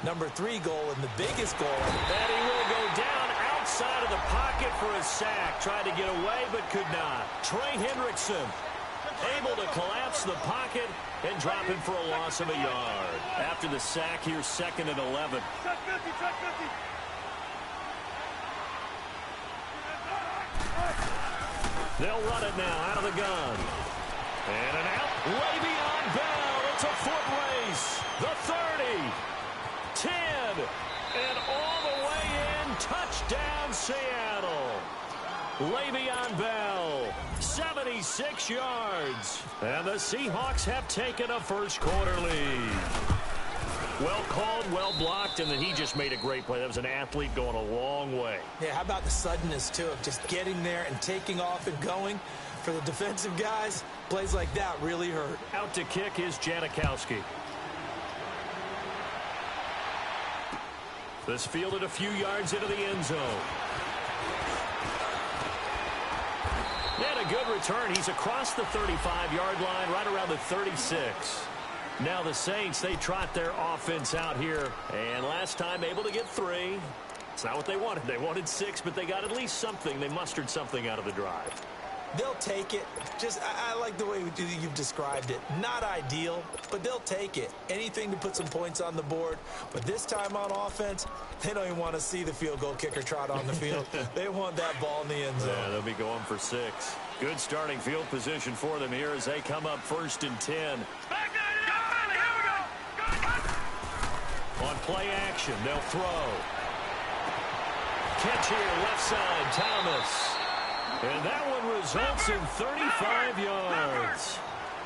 Number 3 goal, and the biggest goal, that he will go down outside of the pocket for a sack. Tried to get away, but could not. Trey Hendrickson able to collapse the pocket and drop him for a loss of a yard. After the sack, here's 2nd and 11. They'll run it now out of the gun. And an out. Le'Veon Bell. It's a foot race. The 30. 10. And all the way in. Touchdown, Seattle. Le'Veon Bell. 76 yards. And the Seahawks have taken a first quarter lead. Well called, well blocked, and then he just made a great play. That was an athlete going a long way. Yeah, how about the suddenness, too, of just getting there and taking off and going? For the defensive guys, plays like that really hurt. Out to kick is Janikowski. This fielded a few yards into the end zone. And a good return. He's across the 35-yard line, right around the 36. Now the Saints, they trot their offense out here. And last time able to get 3. It's not what they wanted. They wanted 6, but they got at least something. They mustered something out of the drive. They'll take it. I like the way you've described it. Not ideal, but they'll take it. Anything to put some points on the board. But this time on offense, they don't even want to see the field goal kicker trot on the field. They want that ball in the end zone. Yeah, they'll be going for 6. Good starting field position for them here as they come up 1st and 10. On play action, they'll throw. Catch here, left side, Thomas. And that one results in 35 yards.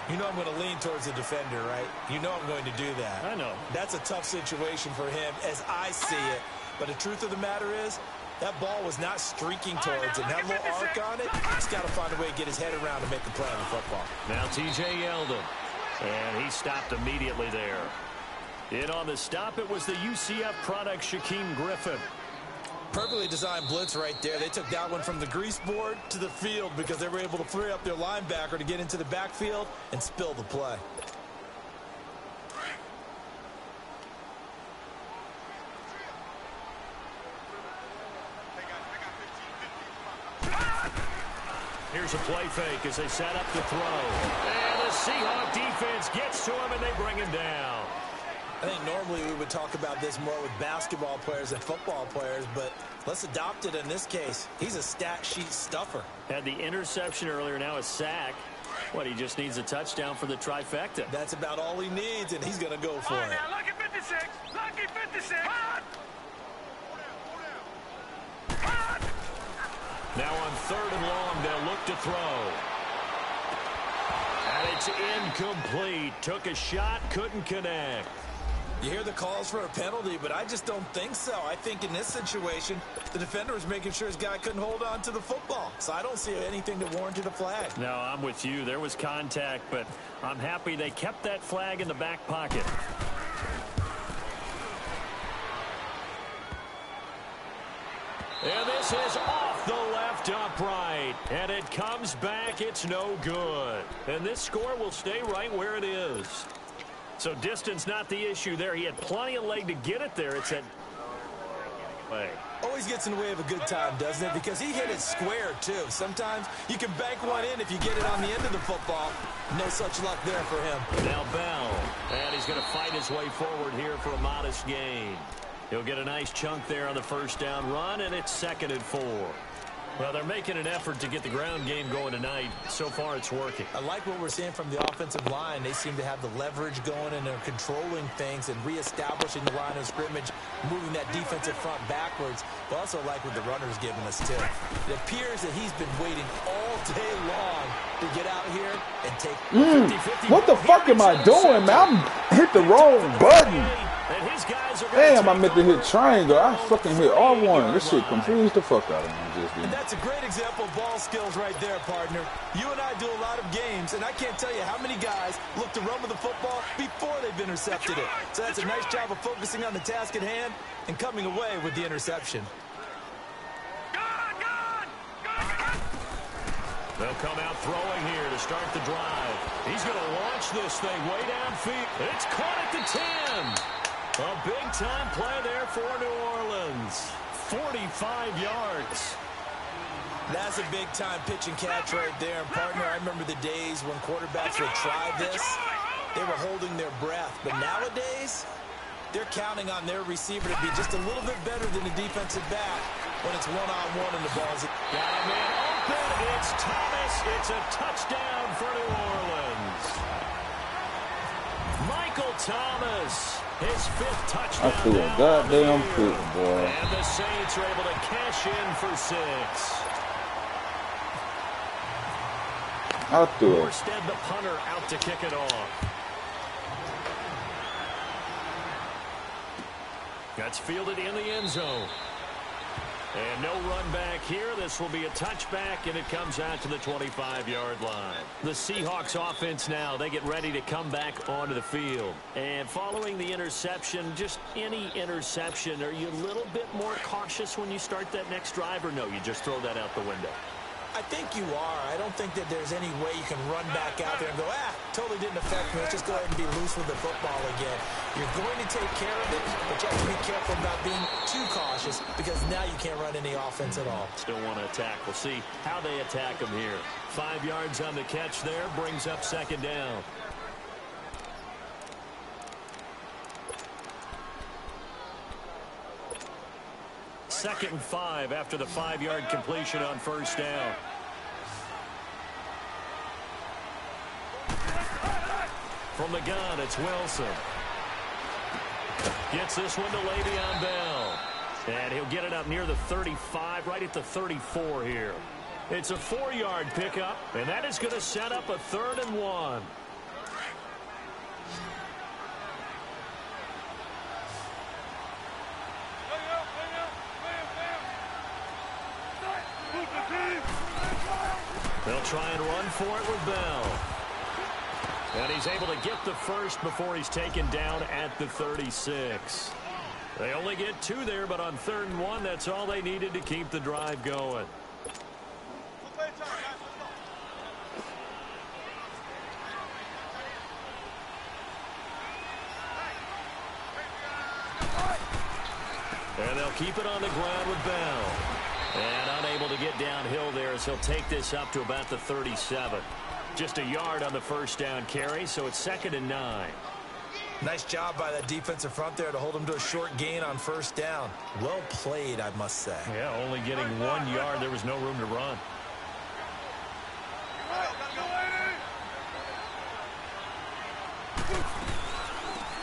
You know I'm going to lean towards the defender, right? You know I'm going to do that. I know. That's a tough situation for him as I see it. But the truth of the matter is, that ball was not streaking towards it. That little arc on it, he's got to find a way to get his head around to make the play on the football. Now T.J. Yeldon. And he stopped immediately there. In on the stop, it was the UCF product, Shaquem Griffin. Perfectly designed blitz right there. They took that one from the grease board to the field because they were able to free up their linebacker to get into the backfield and spill the play. Here's a play fake as they set up to throw. And the Seahawk defense gets to him, and they bring him down. I think normally we would talk about this more with basketball players than football players, but let's adopt it in this case. He's a stat sheet stuffer. Had the interception earlier, now a sack. What, he just needs a touchdown for the trifecta. That's about all he needs, and he's going to go for it. Now, lucky 56. Lucky 56. Now on 3rd and long, they'll look to throw. And it's incomplete. Took a shot, couldn't connect. You hear the calls for a penalty, but I just don't think so. I think in this situation, the defender was making sure his guy couldn't hold on to the football. So I don't see anything that warranted a flag. No, I'm with you. There was contact, but I'm happy they kept that flag in the back pocket. And this is off the left upright. And it comes back. It's no good. And this score will stay right where it is. So distance not the issue there. He had plenty of leg to get it there. It's at way. Always gets in the way of a good time, doesn't it? Because he hit it square, too. Sometimes you can bank one in if you get it on the end of the football. No such luck there for him. Now Bell. And he's going to fight his way forward here for a modest gain. He'll get a nice chunk there on the first down run, and it's 2nd and 4. Well, they're making an effort to get the ground game going tonight. So far, it's working. I like what we're seeing from the offensive line. They seem to have the leverage going, and they're controlling things and reestablishing the line of scrimmage, moving that defensive front backwards. But also like what the runner's giving us, too. It appears that he's been waiting all day long to get out here and take 50-50. What the fuck am I doing, man? I hit the wrong button. And his guys are Damn, I meant to hit triangle. I fucking hit R1. This shit confused the fuck out of me. And that's a great example of ball skills right there, partner. You and I do a lot of games, and I can't tell you how many guys look to run with the football before they've intercepted it. So that's a nice job of focusing on the task at hand and coming away with the interception. They'll come out throwing here to start the drive. He's going to launch this thing way downfield. It's caught at the 10. A big-time play there for New Orleans. 45 yards. That's a big-time pitch and catch right there. And, partner, I remember the days when quarterbacks would try this. They were holding their breath. But nowadays, they're counting on their receiver to be just a little bit better than the defensive back when it's one-on-one and the ball's... Got a man open. It's Thomas. It's a touchdown for New Orleans. Michael Thomas. His 5th touchdown. I threw a goddamn pick, boy. And the Saints are able to cash in for 6. I threw it. Morstead, the punter, out to kick it off. That's fielded in the end zone. And no run back here. This will be a touchback, and it comes out to the 25-yard line. The Seahawks offense now, they get ready to come back onto the field. And following the interception, just any interception, are you a little bit more cautious when you start that next drive, or no, you just throw that out the window? I think you are. I don't think that there's any way you can run back out there and go, totally didn't affect me. Let's just go ahead and be loose with the football again. You're going to take care of it, but you have to be careful about being too cautious because now you can't run any offense at all. Still want to attack. We'll see how they attack them here. 5 yards on the catch there, brings up 2nd down. Second and 5 after the 5-yard completion on first down. From the gun, it's Wilson. Gets this one to Le'Veon Bell. And he'll get it up near the 35, right at the 34 here. It's a 4-yard pickup, and that is going to set up a 3rd and 1. They'll try and run for it with Bell. And he's able to get the first before he's taken down at the 36. They only get 2 there, but on 3rd and 1, that's all they needed to keep the drive going. And they'll keep it on the ground with Bell. And unable to get downhill there as he'll take this up to about the 37. Just a yard on the first down carry, so it's 2nd and 9. Nice job by that defensive front there to hold him to a short gain on 1st down. Well played, I must say. Yeah, only getting 1 yard. There was no room to run.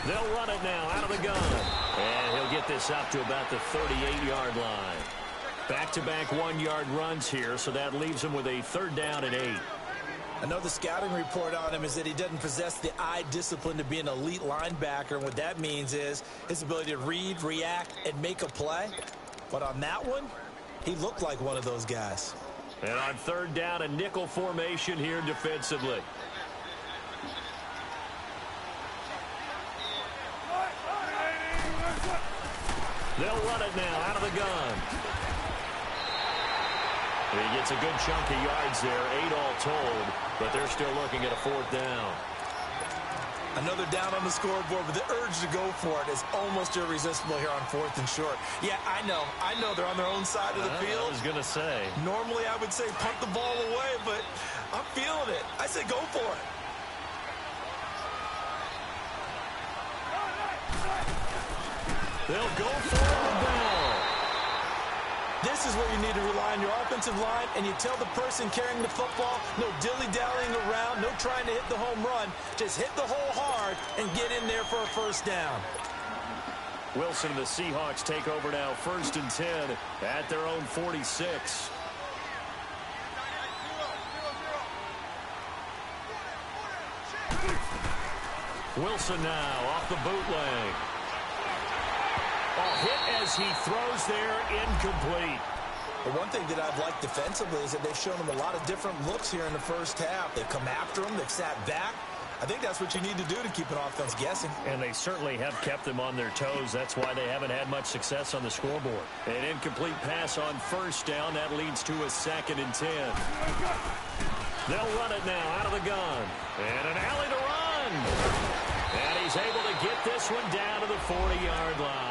They'll run it now out of the gun. And he'll get this up to about the 38-yard line. Back-to-back 1-yard runs here, so that leaves him with a 3rd down and 8. I know the scouting report on him is that he doesn't possess the eye discipline to be an elite linebacker. And what that means is his ability to read, react, and make a play. But on that one, he looked like one of those guys. And on 3rd down, a nickel formation here defensively. They'll run it now out of the gun. He gets a good chunk of yards there, 8 all told, but they're still looking at a 4th down. Another down on the scoreboard, but the urge to go for it is almost irresistible here on 4th and short. Yeah, I know they're on their own side of the field. I was going to say. Normally I would say punt the ball away, but I'm feeling it. I say go for it. They'll go for it with Bell. This is where you need to rely on your offensive line, and you tell the person carrying the football, no dilly-dallying around, no trying to hit the home run. Just hit the hole hard and get in there for a 1st down. Wilson and the Seahawks take over now, 1st and 10 at their own 46. Wilson now off the bootleg. Hit as he throws there, incomplete. The one thing that I've liked defensively is that they've shown him a lot of different looks here in the 1st half. They've come after him. They've sat back. I think that's what you need to do to keep an offense guessing. And they certainly have kept them on their toes. That's why they haven't had much success on the scoreboard. An incomplete pass on 1st down. That leads to a 2nd and 10. They'll run it now out of the gun. And an alley to run. And he's able to get this one down to the 40-yard line.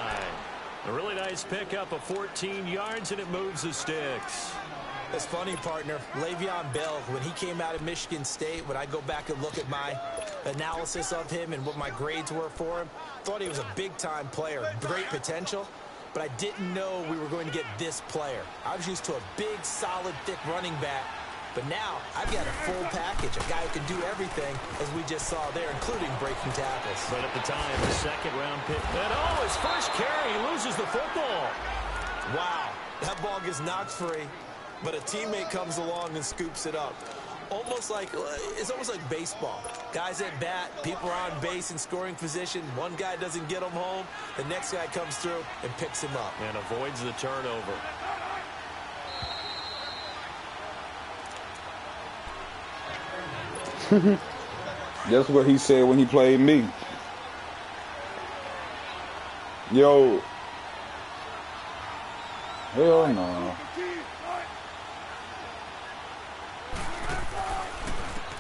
A really nice pickup of 14 yards, and it moves the sticks. It's funny, partner. Le'Veon Bell, when he came out of Michigan State, when I go back and look at my analysis of him and what my grades were for him, thought he was a big-time player, great potential, but I didn't know we were going to get this player. I was used to a big, solid, thick running back. But now, I've got a full package, a guy who can do everything, as we just saw there, including breaking tackles. But at the time, the 2nd-round pick. And his first carry, he loses the football. Wow, that ball gets knocked free, but a teammate comes along and scoops it up. It's almost like baseball. Guys at bat, people are on base in scoring position. One guy doesn't get him home, the next guy comes through and picks him up. And avoids the turnover. That's what he said when he played me. Yo. Hell no.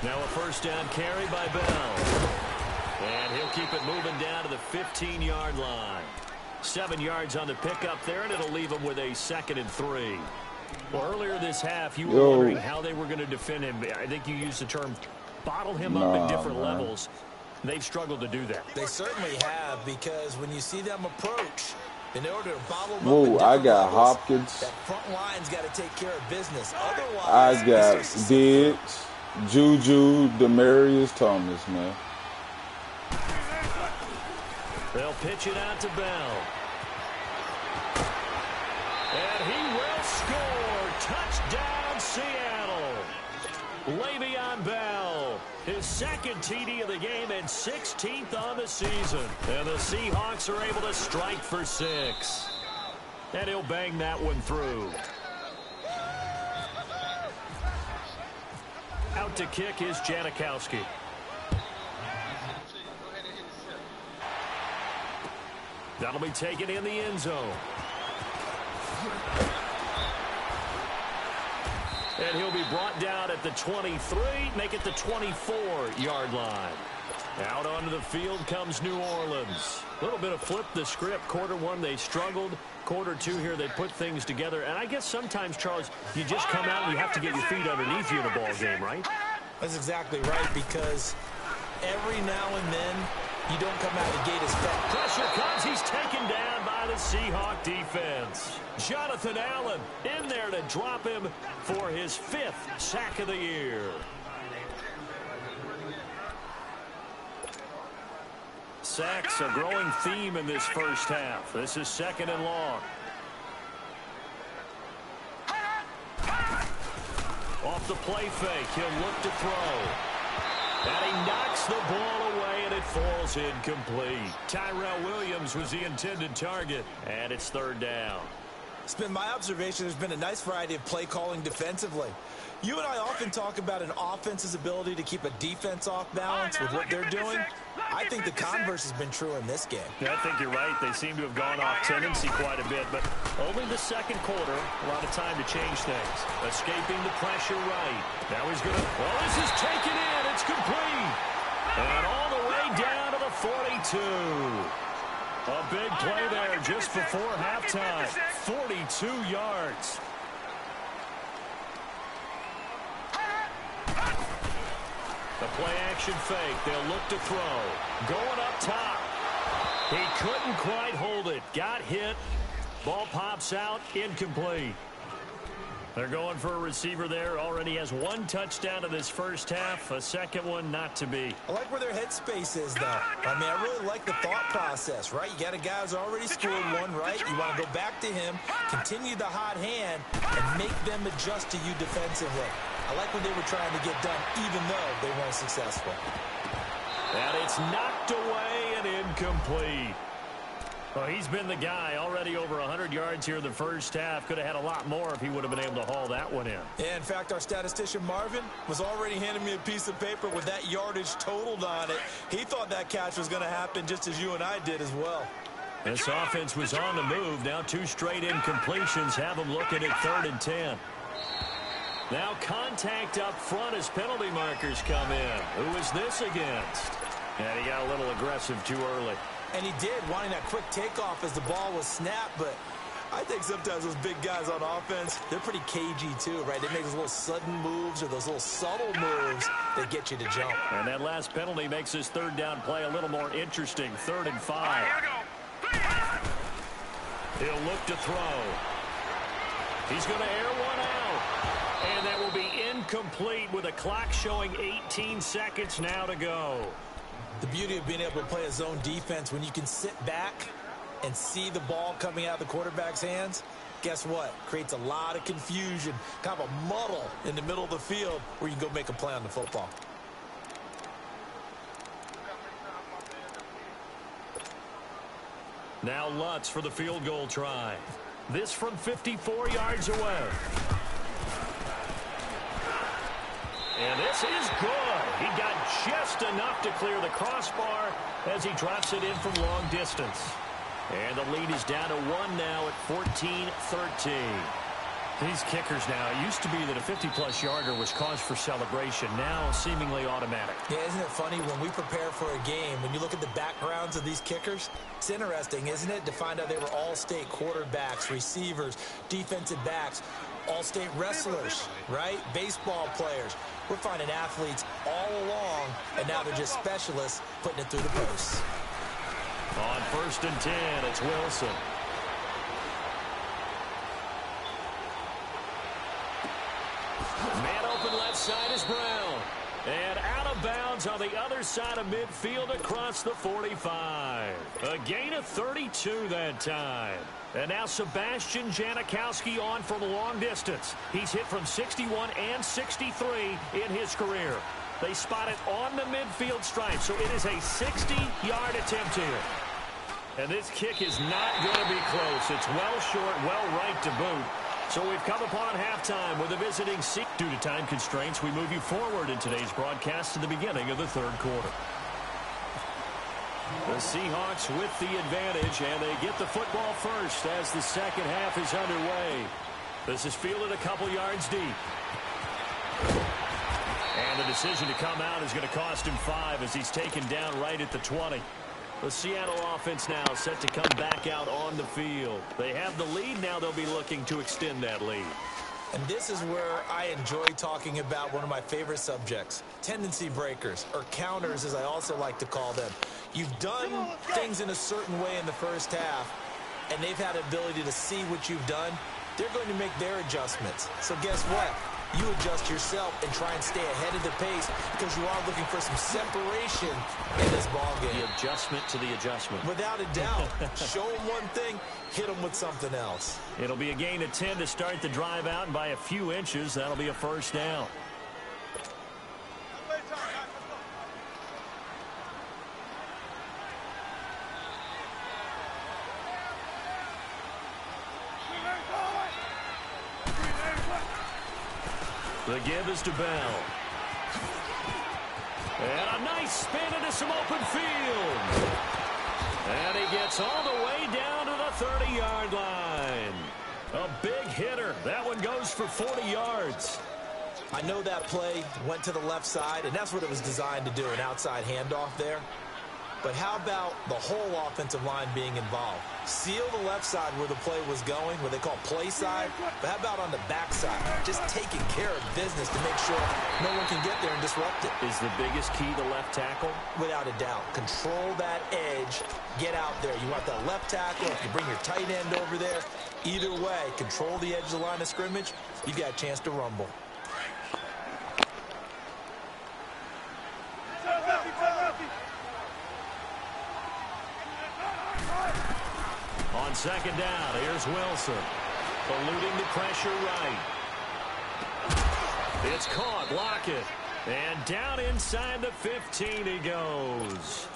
Now a 1st down carry by Bell. And he'll keep it moving down to the 15-yard line. 7 yards on the pickup there, and it'll leave him with a 2nd and 3. Well, earlier this half, you were wondering how they were going to defend him. I think you used the term bottle him up at different levels. They've struggled to do that. They certainly have, because when you see them approach, in order to bottle them Whoa, up I got levels, Hopkins. that front line's got to take care of business. Otherwise, I got Diggs, Juju, Demarius Thomas, man. They'll pitch it out to Bell. And he will score. Touchdown, Seattle. Le'Veon Bell, his 2nd TD of the game and 16th on the season. And the Seahawks are able to strike for 6. And he'll bang that one through. Out to kick is Janikowski. That'll be taken in the end zone. And he'll be brought down at the 23, make it the 24-yard line. Out onto the field comes New Orleans. A little bit of flip the script. Quarter one, they struggled. Quarter two here, they put things together. And I guess sometimes, Charles, you just come out and you have to get your feet underneath you in a ball game, right? That's exactly right, because every now and then you don't come out the gate as fast. Pressure comes. He's taken down by the Seahawk defense. Jonathan Allen in there to drop him for his 5th sack of the year. Sacks, a growing theme in this first half. This is 2nd and long. Off the play fake, he'll look to throw. And he knocks the ball away, and it falls incomplete. Tyrell Williams was the intended target, and it's 3rd down. It's been my observation there's been a nice variety of play calling defensively. You and I often talk about an offense's ability to keep a defense off balance with what they're doing. I think the converse has been true in this game. Yeah, I think you're right. They seem to have gone off tendency quite a bit, but only the 2nd quarter, a lot of time to change things. Escaping the pressure right. Now he's going to, well, this is taken in. It's complete. And all the way down to the 42. A big play there just before halftime. 42 yards. The play-action fake. They'll look to throw. Going up top. He couldn't quite hold it. Got hit. Ball pops out. Incomplete. They're going for a receiver there. Already has 1 touchdown in this first half. A 2nd one not to be. I like where their headspace is, though. I mean, I really like the thought process, right? You got a guy who's already scored one, right? You want to go back to him, continue the hot hand, and make them adjust to you defensively. I like what they were trying to get done, even though they weren't successful. And it's knocked away and incomplete. Well, he's been the guy. Already over 100 yards here in the first half. Could have had a lot more if he would have been able to haul that one in. Yeah, in fact, our statistician Marvin was already handing me a piece of paper with that yardage totaled on it. He thought that catch was going to happen just as you and I did as well. This offense was on the move. Now 2 straight incompletions have them looking at 3rd and 10. Now contact up front as penalty markers come in. Who is this against? And he got a little aggressive too early. And he did, wanting that quick takeoff as the ball was snapped. But I think sometimes those big guys on offense, they're pretty cagey too, right? They make those little sudden moves or those little subtle moves that get you to jump. And that last penalty makes his 3rd down play a little more interesting. 3rd and 5. He'll look to throw. He's going to air one out. And that will be incomplete with a clock showing 18 seconds now to go. The beauty of being able to play a zone defense, when you can sit back and see the ball coming out of the quarterback's hands, guess what? Creates a lot of confusion, kind of a muddle in the middle of the field where you can go make a play on the football. Now Lutz for the field goal try. This from 54 yards away. And this is good. He got just enough to clear the crossbar as he drops it in from long distance. And the lead is down to 1 now at 14-13. These kickers now, it used to be that a 50-plus yarder was cause for celebration. Now seemingly automatic. Yeah, isn't it funny when we prepare for a game, when you look at the backgrounds of these kickers, it's interesting, isn't it, to find out they were all-state quarterbacks, receivers, defensive backs, all-state wrestlers, right? Baseball players. We're finding athletes all along, and now they're just specialists putting it through the posts. On 1st and 10, it's Wilson. Man open left side is Brown. And out of bounds on the other side of midfield across the 45. A gain of 32 that time. And now Sebastian Janikowski on from long distance. He's hit from 61 and 63 in his career. They spot it on the midfield stripe, so it is a 60-yard attempt here. And this kick is not going to be close. It's well short, well right to boot. So we've come upon halftime with a visiting seat. Due to time constraints, we move you forward in today's broadcast to the beginning of the 3rd quarter. The Seahawks with the advantage, and they get the football first as the second half is underway. This is fielded a couple yards deep. And the decision to come out is going to cost him 5 as he's taken down right at the 20. The Seattle offense now set to come back out on the field. They have the lead. Now they'll be looking to extend that lead. And this is where I enjoy talking about one of my favorite subjects, tendency breakers, or counters as I also like to call them. You've done things in a certain way in the first half, and they've had the ability to see what you've done. They're going to make their adjustments. So guess what? You adjust yourself and try and stay ahead of the pace because you are looking for some separation in this ballgame. The adjustment to the adjustment. Without a doubt. Show them one thing, hit them with something else. It'll be a gain of 10 to start the drive out, and by a few inches, that'll be a first down. The give is to Bell. And a nice spin into some open field. And he gets all the way down to the 30-yard line. A big hitter. That one goes for 40 yards. I know that play went to the left side, and that's what it was designed to do, an outside handoff there. But how about the whole offensive line being involved? Seal the left side where the play was going, what they call play side. But how about on the back side? Just taking care of business to make sure no one can get there and disrupt it. Is the biggest key the left tackle? Without a doubt. Control that edge. Get out there. You want that left tackle. If you bring your tight end over there, either way, control the edge of the line of scrimmage. You got a chance to rumble. On second down, here's Wilson. Eluding the pressure right. It's caught, Lockett. And down inside the 15 he goes.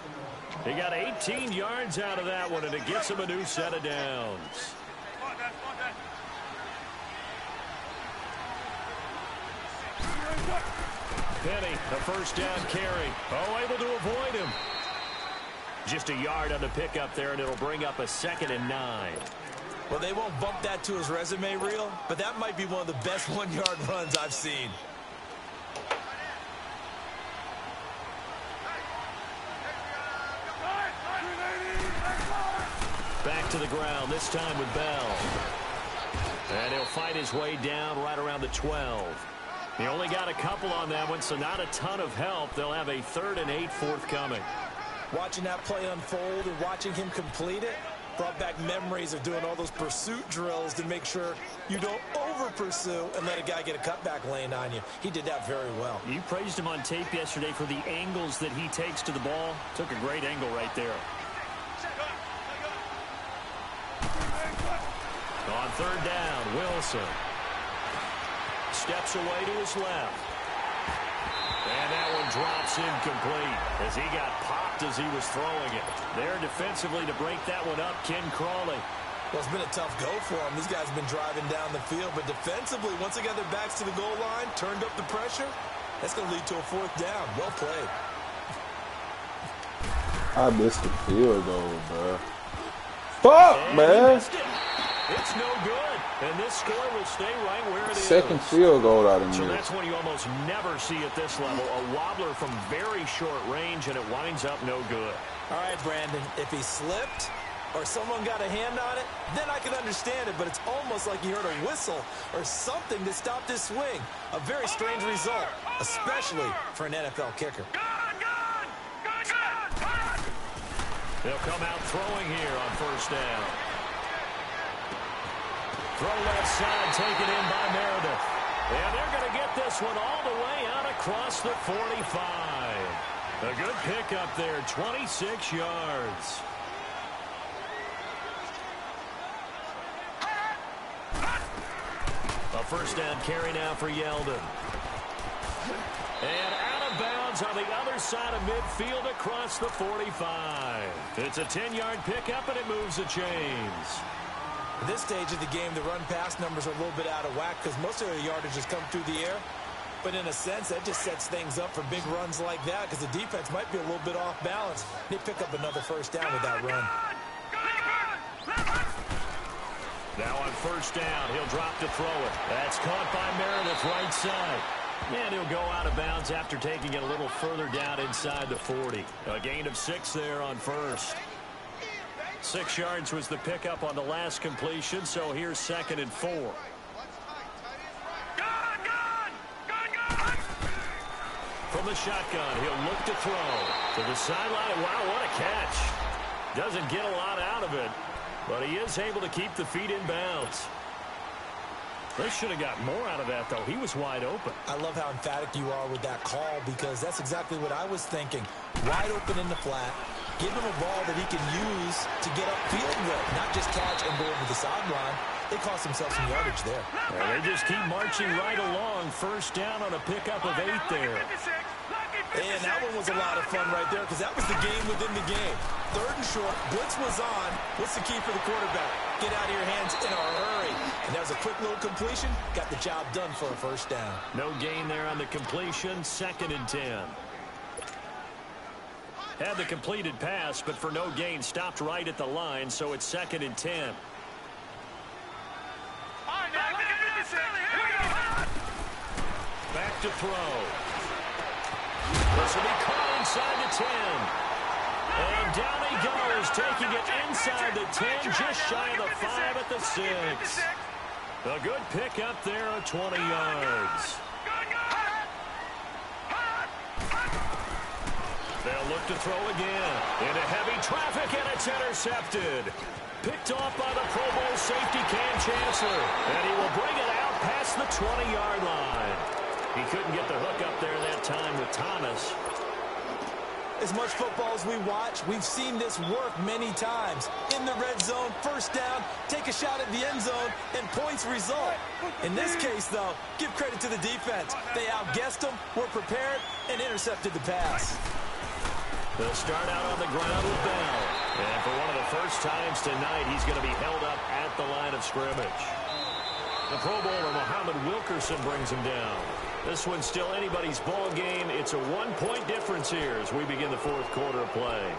He got 18 yards out of that one, and it gets him a new set of downs. Penny, a first down carry. Oh, able to avoid him. Just a yard on the pickup there, and it'll bring up a 2nd and 9. Well, they won't bump that to his resume reel, but that might be one of the best one-yard runs I've seen. Back to the ground, this time with Bell. And he'll fight his way down right around the 12. He only got a couple on that one, so not a ton of help. They'll have a 3rd and 8 forthcoming. Watching that play unfold and watching him complete it brought back memories of doing all those pursuit drills to make sure you don't over-pursue and let a guy get a cutback lane on you. He did that very well. You praised him on tape yesterday for the angles that he takes to the ball. Took a great angle right there. On 3rd down, Wilson steps away to his left. And that one drops incomplete as he got popped as he was throwing it. There defensively to break that one up, Ken Crawley. Well, it's been a tough go for him. These guys have been driving down the field, but defensively, once they got their backs to the goal line, turned up the pressure, that's going to lead to a 4th down. Well played. I missed the field goal, bro. Fuck, man. It's no good, and this score will stay right where it is. Second field goal out of So me. that's what you almost never see at this level. A wobbler from very short range, and it winds up no good. All right, Brandon, if he slipped or someone got a hand on it, then I can understand it, but it's almost like he heard a whistle or something that stopped his swing. A very strange result, especially for an NFL kicker. They'll come out throwing here on 1st down. Throw left side, taken in by Meredith. And they're going to get this one all the way out across the 45. A good pickup there, 26 yards. A 1st down carry now for Yeldon. And out of bounds on the other side of midfield across the 45. It's a 10-yard pickup, and it moves the chains. At this stage of the game, the run-pass numbers are a little bit out of whack because most of the yardage has come through the air. But in a sense, that just sets things up for big runs like that because the defense might be a little bit off balance. They pick up another first down with that run. Now on first down, he'll drop to throw it. That's caught by Meredith right side. And he'll go out of bounds after taking it a little further down inside the 40. A gain of 6 there on first. 6 yards was the pickup on the last completion, so here's 2nd and 4. From the shotgun, he'll look to throw. To the sideline. Wow, what a catch. Doesn't get a lot out of it, but he is able to keep the feet in bounds. They should have got more out of that, though. He was wide open. I love how emphatic you are with that call because that's exactly what I was thinking. Wide open in the flat. Give him a ball that he can use to get upfield with, not just catch and go over the sideline. They cost themselves some yardage there. Well, they just keep marching right along. First down on a pickup of 8 there. And that one was a lot of fun right there because that was the game within the game. 3rd and short, blitz was on. What's the key for the quarterback? Get out of your hands in a hurry. And that was a quick little completion. Got the job done for a first down. No gain there on the completion. 2nd and 10. Had the completed pass, but for no gain, stopped right at the line, so it's 2nd and 10. Back to throw. This will be caught inside the 10. And down he goes, taking it inside the 10, just shy of the 5 at the 6. A good pickup there of 20 yards. They'll look to throw again. Into heavy traffic, and it's intercepted. Picked off by the Pro Bowl safety Cam Chancellor. And he will bring it out past the 20-yard line. He couldn't get the hook up there that time with Thomas. As much football as we watch, we've seen this work many times. In the red zone, first down, take a shot at the end zone, and points result. In this case, though, give credit to the defense. They outguessed them, were prepared, and intercepted the pass. They'll start out on the ground with Bell. And for one of the first times tonight, he's going to be held up at the line of scrimmage. The Pro Bowler, Muhammad Wilkerson, brings him down. This one's still anybody's ball game. It's a 1-point difference here as we begin the 4th quarter of play.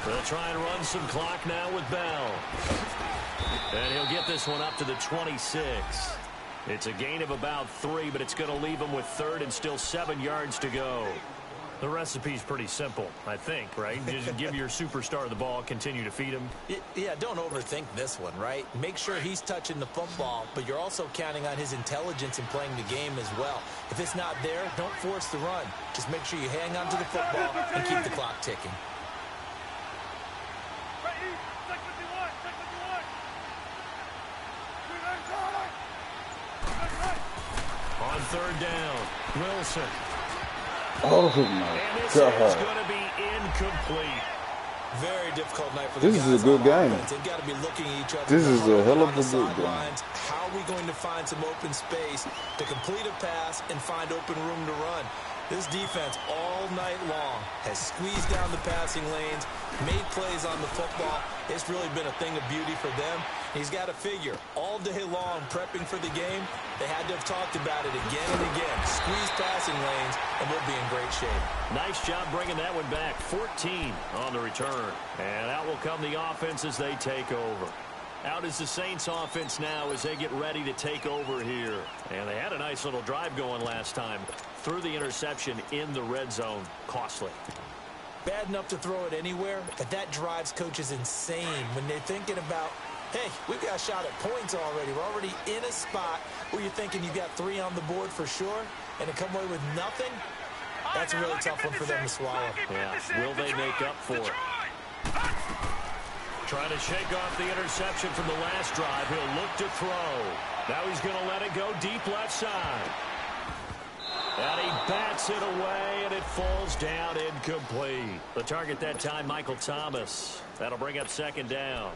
They'll try and run some clock now with Bell. And he'll get this one up to the 26. It's a gain of about 3, but it's going to leave him with 3rd and still 7 yards to go. The recipe's pretty simple, I think, right? Just give your superstar the ball, continue to feed him. Yeah, don't overthink this one, right? Make sure he's touching the football, but you're also counting on his intelligence in playing the game as well. If it's not there, don't force the run. Just make sure you hang on to the football and keep the clock ticking. On 3rd down, Wilson. Oh, my and this God. is going to be incomplete. Very difficult night for the This guys is a good on game. offense. They've got to be looking at each other. This is a hell of a on the good game. sidelines. How are we going to find some open space to complete a pass and find open room to run? This defense all night long has squeezed down the passing lanes, made plays on the football. It's really been a thing of beauty for them. He's got to figure all day long prepping for the game. They had to have talked about it again and again. Squeeze passing lanes, and we'll be in great shape. Nice job bringing that one back. 14 on the return. And out will come the offense as they take over. Out is the Saints offense now as they get ready to take over here. And they had a nice little drive going last time. Threw the interception in the red zone. Costly. Bad enough to throw it anywhere, but that drives coaches insane when they're thinking about, hey, we've got a shot at points already. We're already in a spot where you're thinking you've got 3 on the board for sure, and to come away with nothing, that's a really tough one for them to swallow. Yeah, will they make up for it? Trying to shake off the interception from the last drive. He'll look to throw. Now he's going to let it go deep left side. And he bats it away, and it falls down incomplete. The target that time, Michael Thomas. That'll bring up 2nd down.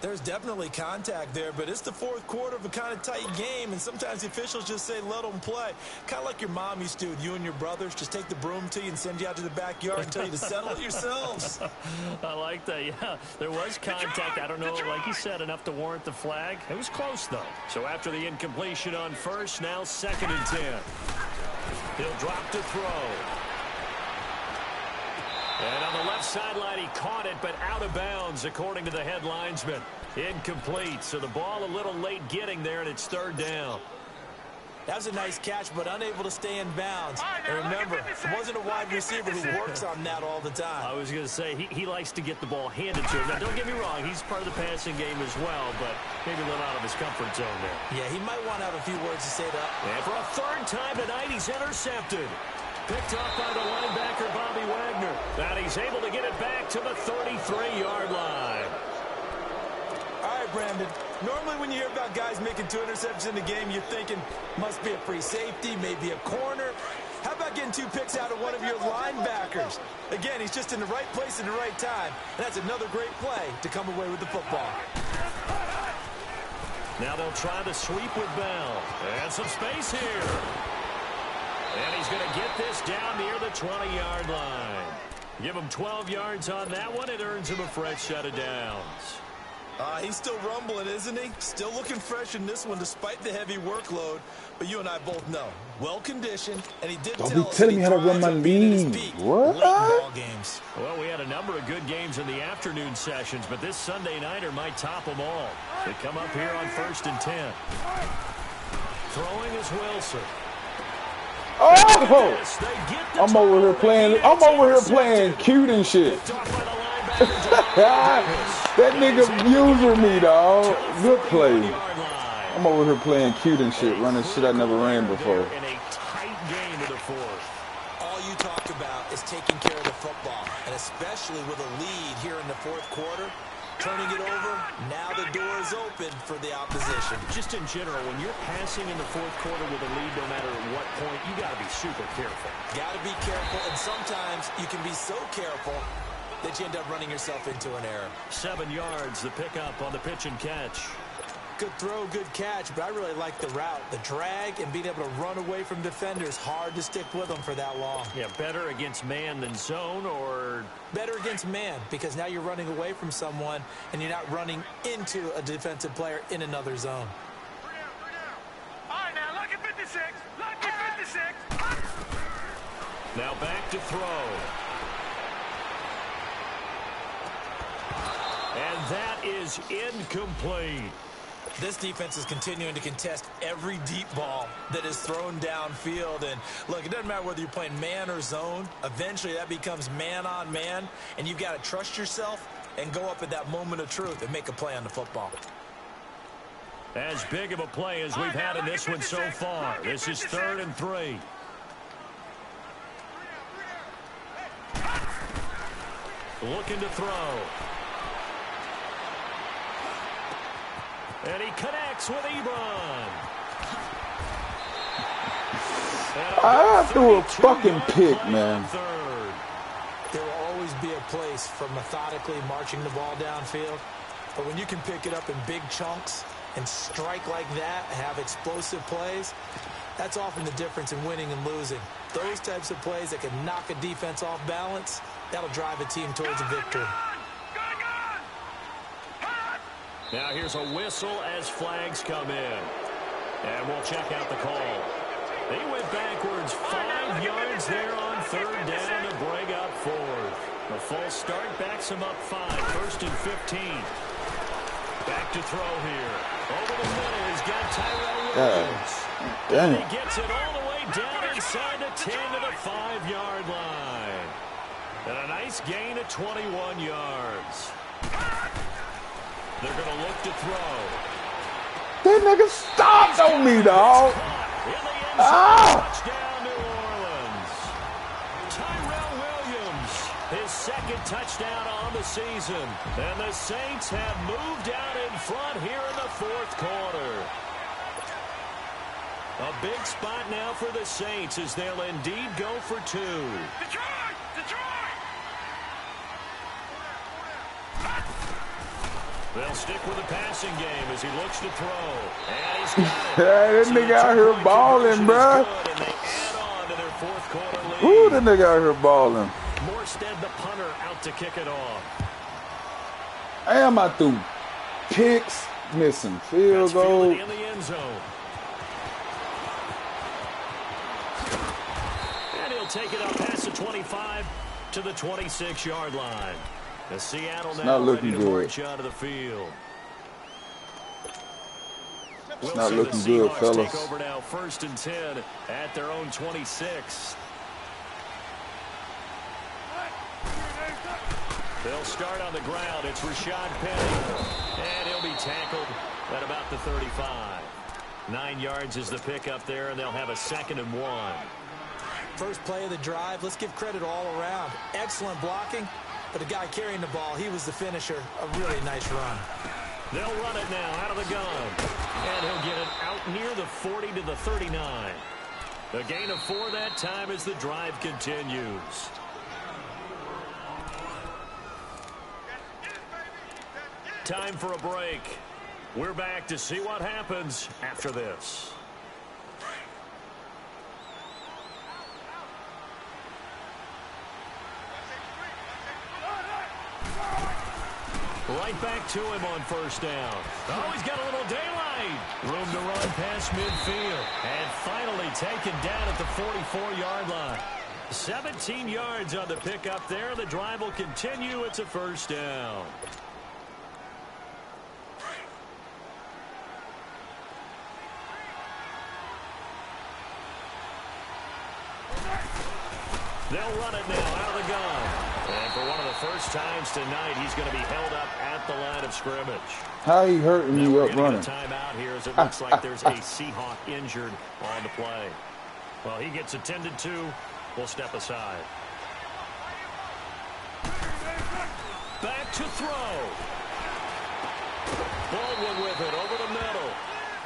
There's definitely contact there, but it's the fourth quarter of a kind of tight game, and sometimes the officials just say, let them play. Kind of like your mom used to do with you and your brothers. Just take the broom to you and send you out to the backyard and tell you to settle it yourselves. I like that, yeah. There was contact. I don't know, like you said, enough to warrant the flag. It was close, though. So after the incompletion on first, now 2nd and 10. He'll drop to throw. And on the left sideline, he caught it, but out of bounds, according to the head linesman. Incomplete, so the ball a little late getting there, and it's 3rd down. That was a nice catch, but unable to stay in bounds. And remember, it wasn't a wide receiver who works on that all the time. I was going to say, he likes to get the ball handed to him. Now, don't get me wrong, he's part of the passing game as well, but maybe a little out of his comfort zone there. Yeah, he might want to have a few words to say to. And for a 3rd time tonight, he's intercepted. Picked up by the linebacker, Bobby Wagner. And he's able to get it back to the 33-yard line. All right, Brandon. Normally when you hear about guys making 2 interceptions in the game, you're thinking, must be a free safety, maybe a corner. How about getting 2 picks out of one of your linebackers? Again, he's just in the right place at the right time. And that's another great play to come away with the football. Now they'll try the sweep with Bell. And some space here. And he's going to get this down near the 20-yard line. Give him 12 yards on that one. It earns him a fresh set of downs. He's still rumbling, isn't he? Still looking fresh in this one despite the heavy workload. But you and I both know, well-conditioned, and he did Don't tell be us telling me how to thrives run my on being at his lead. peak What? late in ball games. Well, we had a number of good games in the afternoon sessions, but this Sunday nighter might top them all. They come up here on 1st and 10. Throwing is Wilson. Oh! I'm over here playing cute and shit. That nigga user me, dog. Good play. I'm over here playing cute and shit, running shit I never ran before. In a tight game to the 4th. All you talk about is taking care of the football, and especially with a lead here in the 4th quarter. Turning it over, now the door is open for the opposition. Just in general, when you're passing in the 4th quarter with a lead, no matter at what point, you got to be super careful. Got to be careful, and sometimes you can be so careful that you end up running yourself into an error. 7 yards, the pickup on the pitch and catch. Good throw, good catch, but I really like the route. The drag and being able to run away from defenders. Hard to stick with them for that long. Yeah, better against man than zone, or better against man, because now you're running away from someone and you're not running into a defensive player in another zone. All right, now, lucky 56. Lucky 56. Now back to throw. And that is incomplete. This defense is continuing to contest every deep ball that is thrown downfield. And look, it doesn't matter whether you're playing man or zone. Eventually that becomes man on man, and you've got to trust yourself and go up at that moment of truth and make a play on the football. As big of a play as we've had in this one so far. This is 3rd and 3. Looking to throw. And he connects with Ebron. I threw a fucking pick, man. There will always be a place for methodically marching the ball downfield. But when you can pick it up in big chunks and strike like that and have explosive plays, that's often the difference in winning and losing. Those types of plays that can knock a defense off balance, that'll drive a team towards a victory. Now here's a whistle as flags come in. And we'll check out the call. They went backwards 5 yards there on 3rd down to bring up 4th. A false start backs him up 5. 1st and 15. Back to throw here. Over the middle, he's got Tyrell Williams. Damn. He gets it all the way down inside the 10 to the 5-yard line. And a nice gain of 21 yards. They're going to look to throw. That nigga stopped on me, dog. Touchdown, New Orleans. Tyrell Williams, his 2nd touchdown on the season. And the Saints have moved out in front here in the 4th quarter. A big spot now for the Saints as they'll indeed go for 2. Detroit! They'll stick with the passing game as he looks to throw. And he's got it. Yeah, this nigga out here balling, bro. And they add on to their fourth quarter lead. Ooh, that nigga out here balling. Morstead, the punter, out to kick it off. Am I through picks, missing field goal? In the end zone. And he'll take it up past the 25 to the 26-yard line. The Seattle now ready to march out of the field. It's not looking good, fellas. Take over now, 1st and 10 at their own 26. They'll start on the ground. It's Rashad Penny. And he'll be tackled at about the 35. 9 yards is the pickup there, and they'll have a 2nd and 1. First play of the drive. Let's give credit all around. Excellent blocking. But the guy carrying the ball, he was the finisher. A really nice run. They'll run it now out of the gun. And he'll get it out near the 40 to the 39. A gain of 4 that time as the drive continues. Time for a break. We're back to see what happens after this. Right back to him on 1st down. Oh, he's got a little daylight. Room to run past midfield. And finally taken down at the 44-yard line. 17 yards on the pickup there. The drive will continue. It's a 1st down. They'll run it now out of the gun. And for one of the first times tonight, he's going to be held up at the line of scrimmage. How he hurting you up running? Timeout here as it looks like there's a Seahawk injured on the play. Well, he gets attended to. We'll step aside. Back to throw. Baldwin with it over the middle.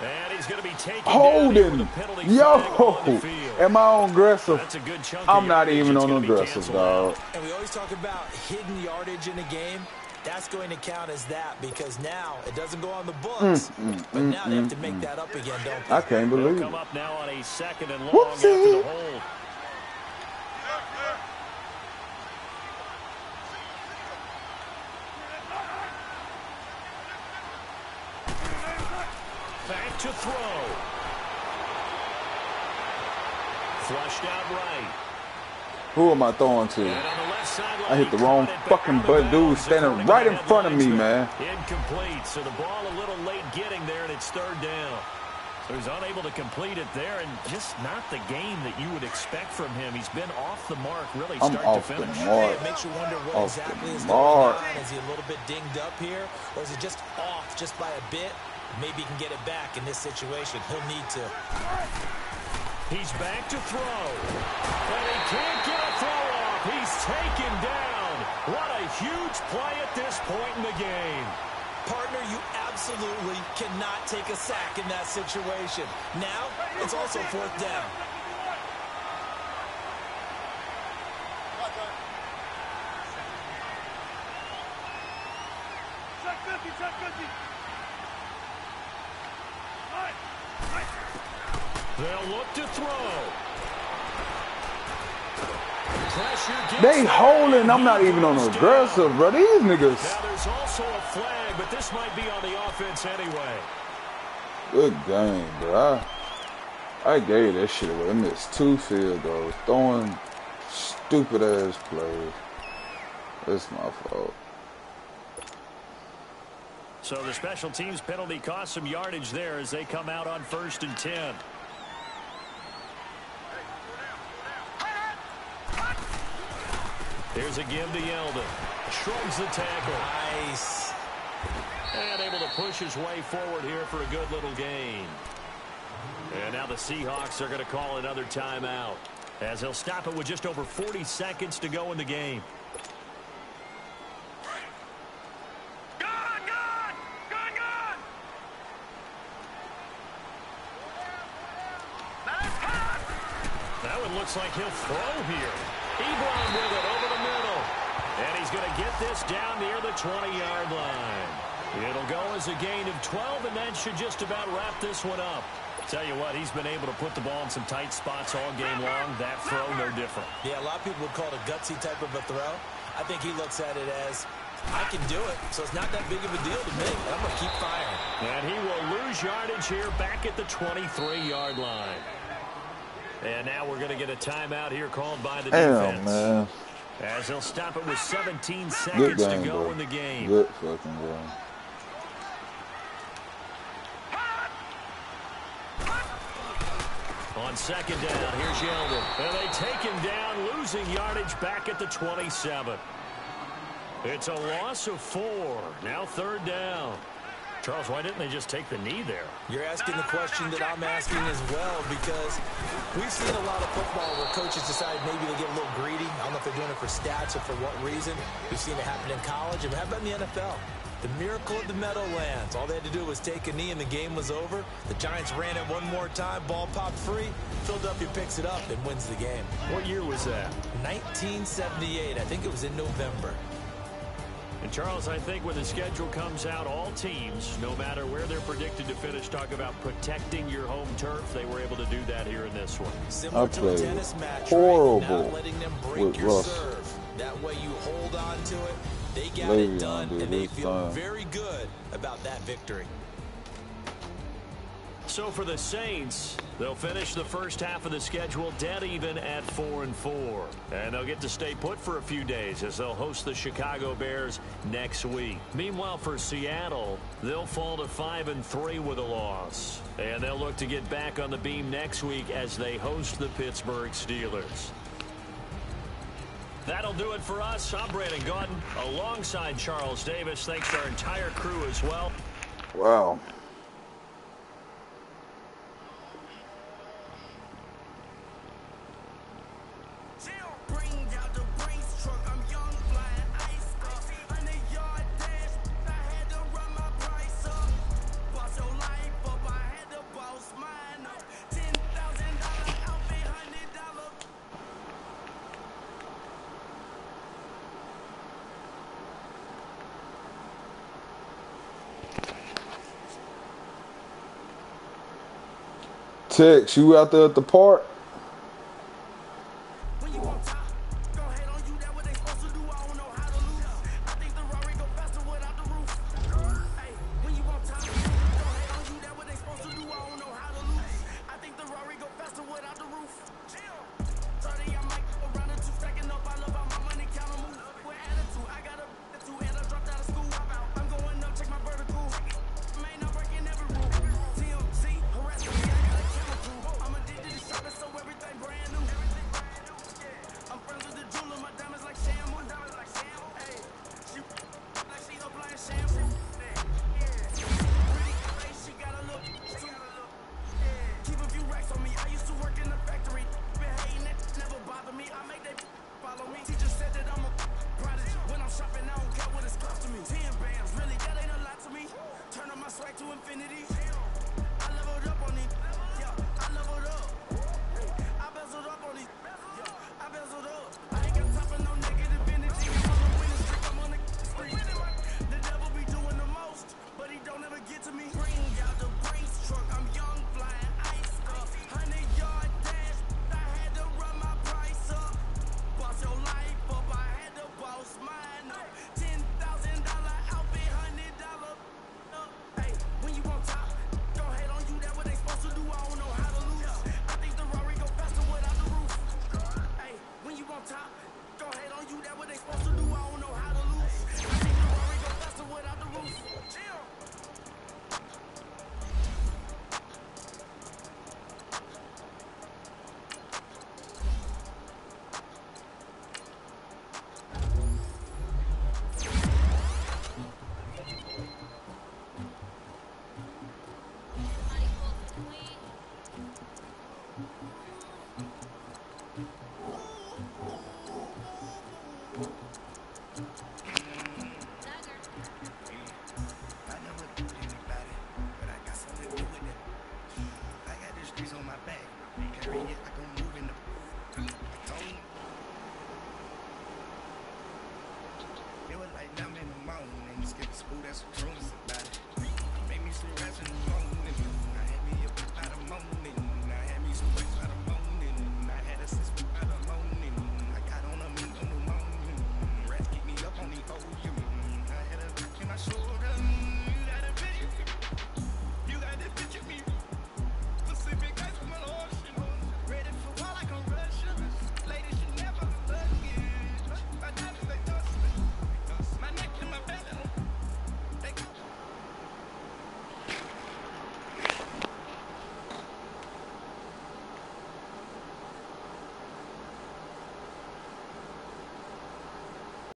And he's going to be taken holding. Yo, am I on aggressive? That's a good chunk. I'm not even on aggressive, dog. And we always talk about hidden yardage in a game. That's going to count as that because now it doesn't go on the books. But now they have to make that up again, don't they? I can't believe it. Come up now on a 2nd and long after the hold. Back to throw. Flushed out right. Who am I throwing to? I hit the wrong fucking butt. Dude standing right in front of me, man. Incomplete. So the ball a little late getting there, and it's 3rd down. So he's unable to complete it there, and just not the game that you would expect from him. He's been off the mark, really, start to finish. It makes you wonder what exactly is going on. Is he a little bit dinged up here, or is he just off just by a bit? Maybe he can get it back in this situation. He'll need to. He's back to throw. But he can't get a throw off. He's taken down. What a huge play at this point in the game. Partner, you absolutely cannot take a sack in that situation. Now, it's also 4th down. They'll look to throw. They holding. I'm not even on aggressive, bro. These niggas. Now there's also a flag, but this might be on the offense anyway. Good game, bro. I gave that shit away. I missed 2 field goals. Throwing stupid ass plays. That's my fault. So the special teams penalty cost some yardage there as they come out on 1st and 10. Here's a give to Yeldon. Shrugs the tackle. Nice. And able to push his way forward here for a good little gain. And now the Seahawks are going to call another timeout as they'll stop it with just over 40 seconds to go in the game. That one looks like he'll throw here. Ebron with it over the middle. And he's going to get this down near the 20-yard line. It'll go as a gain of 12, and that should just about wrap this one up. Tell you what, he's been able to put the ball in some tight spots all game long. That throw, no different. Yeah, a lot of people would call it a gutsy type of a throw. I think he looks at it as, I can do it, so it's not that big of a deal to me. I'm going to keep firing. And he will lose yardage here back at the 23-yard line. And now we're going to get a timeout here called by the defense. Man. As they'll stop it with 17 seconds to go bro. in the game. Good fucking game. On second down, here's Yeldon. And they take him down, losing yardage back at the 27. It's a loss of 4. Now third down. Charles, why didn't they just take the knee there? You're asking the question that I'm asking as well, because we've seen a lot of football where coaches decide maybe to get a little greedy. I don't know if they're doing it for stats or for what reason. We've seen it happen in college, and how about in the NFL? The miracle of the Meadowlands. All they had to do was take a knee and the game was over. The Giants ran it one more time. Ball popped free. Philadelphia picks it up and wins the game. What year was that? 1978. I think it was in November. And Charles, I think when the schedule comes out, all teams, no matter where they're predicted to finish, talk about protecting your home turf. They were able to do that here in this one. Similar to a tennis match, horrible right? Not letting them break your Russ. serve. That way you hold on to it. They got Le'Veon it done, did and they his feel time. very good about that victory. So for the Saints, they'll finish the first half of the schedule dead even at 4-4. And they'll get to stay put for a few days as they'll host the Chicago Bears next week. Meanwhile, for Seattle, they'll fall to 5-3 with a loss. And they'll look to get back on the beam next week as they host the Pittsburgh Steelers. That'll do it for us. I'm Brandon Gaudin alongside Charles Davis. Thanks to our entire crew as well. Wow. Tex, you out there at the park? On my back, carrying it like I'm